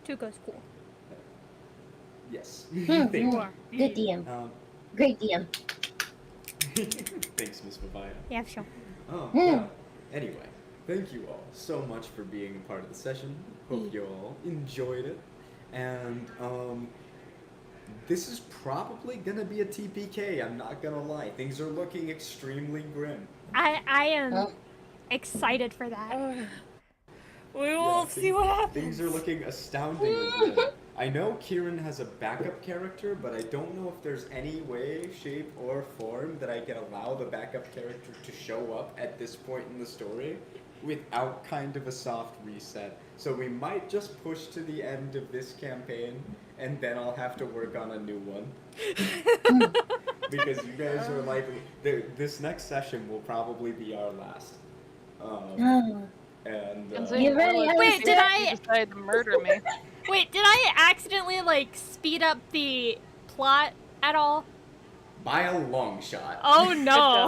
Tuco's cool. Yes. Hmm, Thank you. Good DM. Great DM. Thanks, Miss Mabaya. Yeah, sure. Oh, Hmm. yeah. Anyway, thank you all so much for being a part of the session. Hope you all enjoyed it. And, this is probably gonna be a TPK, I'm not gonna lie. Things are looking extremely grim. I am Huh? excited for that. We Yeah, will see what happens. Things are looking astoundingly good. I know Kieran has a backup character, but I don't know if there's any way, shape, or form that I can allow the backup character to show up at this point in the story without kind of a soft reset. So we might just push to the end of this campaign, and then I'll have to work on a new one. Because you guys are likely... This next session will probably be our last. Oh. And... Get ready, Alice. Wait, did I- You decided to murder me. Wait, did I accidentally like speed up the plot at all? by a long shot. Oh no!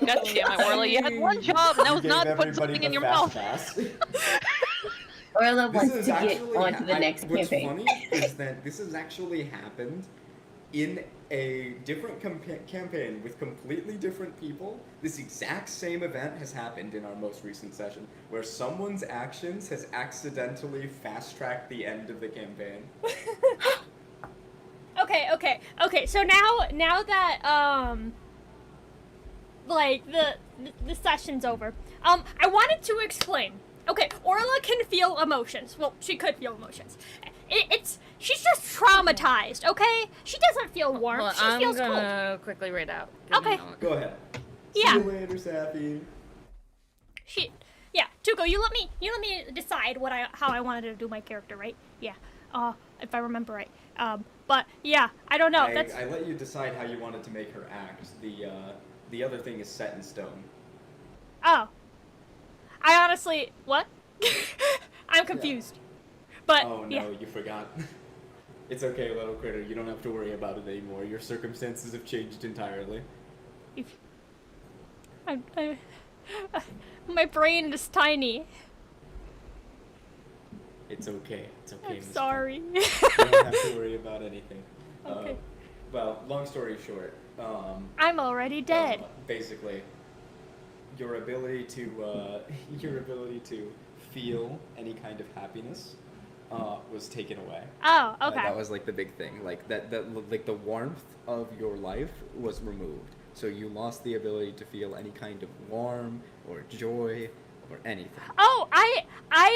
God damn it, Orla, you had one job, and that was You not gave to put everybody something the in your fast mouth. pass. Orla wants This to is get actually on to the next what's campaign. funny is that this has actually happened in a different campaign with completely different people. This exact same event has happened in our most recent session, where someone's actions has accidentally fast-tracked the end of the campaign. Okay. So now that like the session's over, I wanted to explain. Okay, Orla can feel emotions. Well, she could feel emotions. She's just traumatized. Okay, she doesn't feel warm. Well, She I'm feels gonna quickly read out. Okay. Go ahead. Yeah. See you later, Sappy. cold. Tuco, you let me decide how I wanted to do my character, right? Yeah. If I remember right. But yeah, I don't know. I let you decide how you wanted to make her act. The other thing is set in stone. Oh. I honestly, what? I'm confused. But Oh no, yeah. you forgot. It's okay, little critter. You don't have to worry about it anymore. Your circumstances have changed entirely. My brain is tiny. It's okay. It's okay. I'm Miss sorry. You don't have to worry about anything. Okay. Well, long story short, I'm already dead. Basically, your ability to feel any kind of happiness was taken away. Oh, okay. That was like the big thing. Like that like the warmth of your life was removed. So you lost the ability to feel any kind of warmth or joy or anything. Oh, I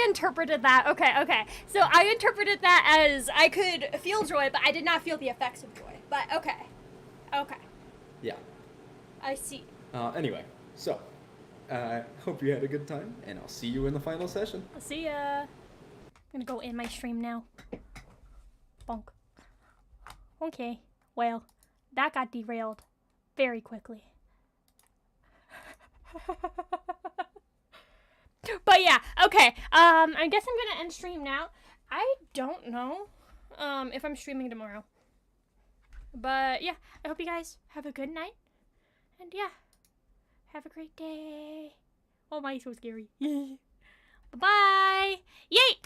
interpreted that. Okay. So I interpreted that as I could feel joy, but I did not feel the effects of joy. But okay. Yeah. I see. Anyway, so hope you had a good time, and I'll see you in the final session. I'll see ya. I'm gonna go in my stream now. Bonk. Okay. Well, that got derailed very quickly. But yeah, okay. I guess I'm gonna end stream now. I don't know if I'm streaming tomorrow. But yeah, I hope you guys have a good night. And yeah, have a great day. Oh my, so scary. Bye-bye. Yay!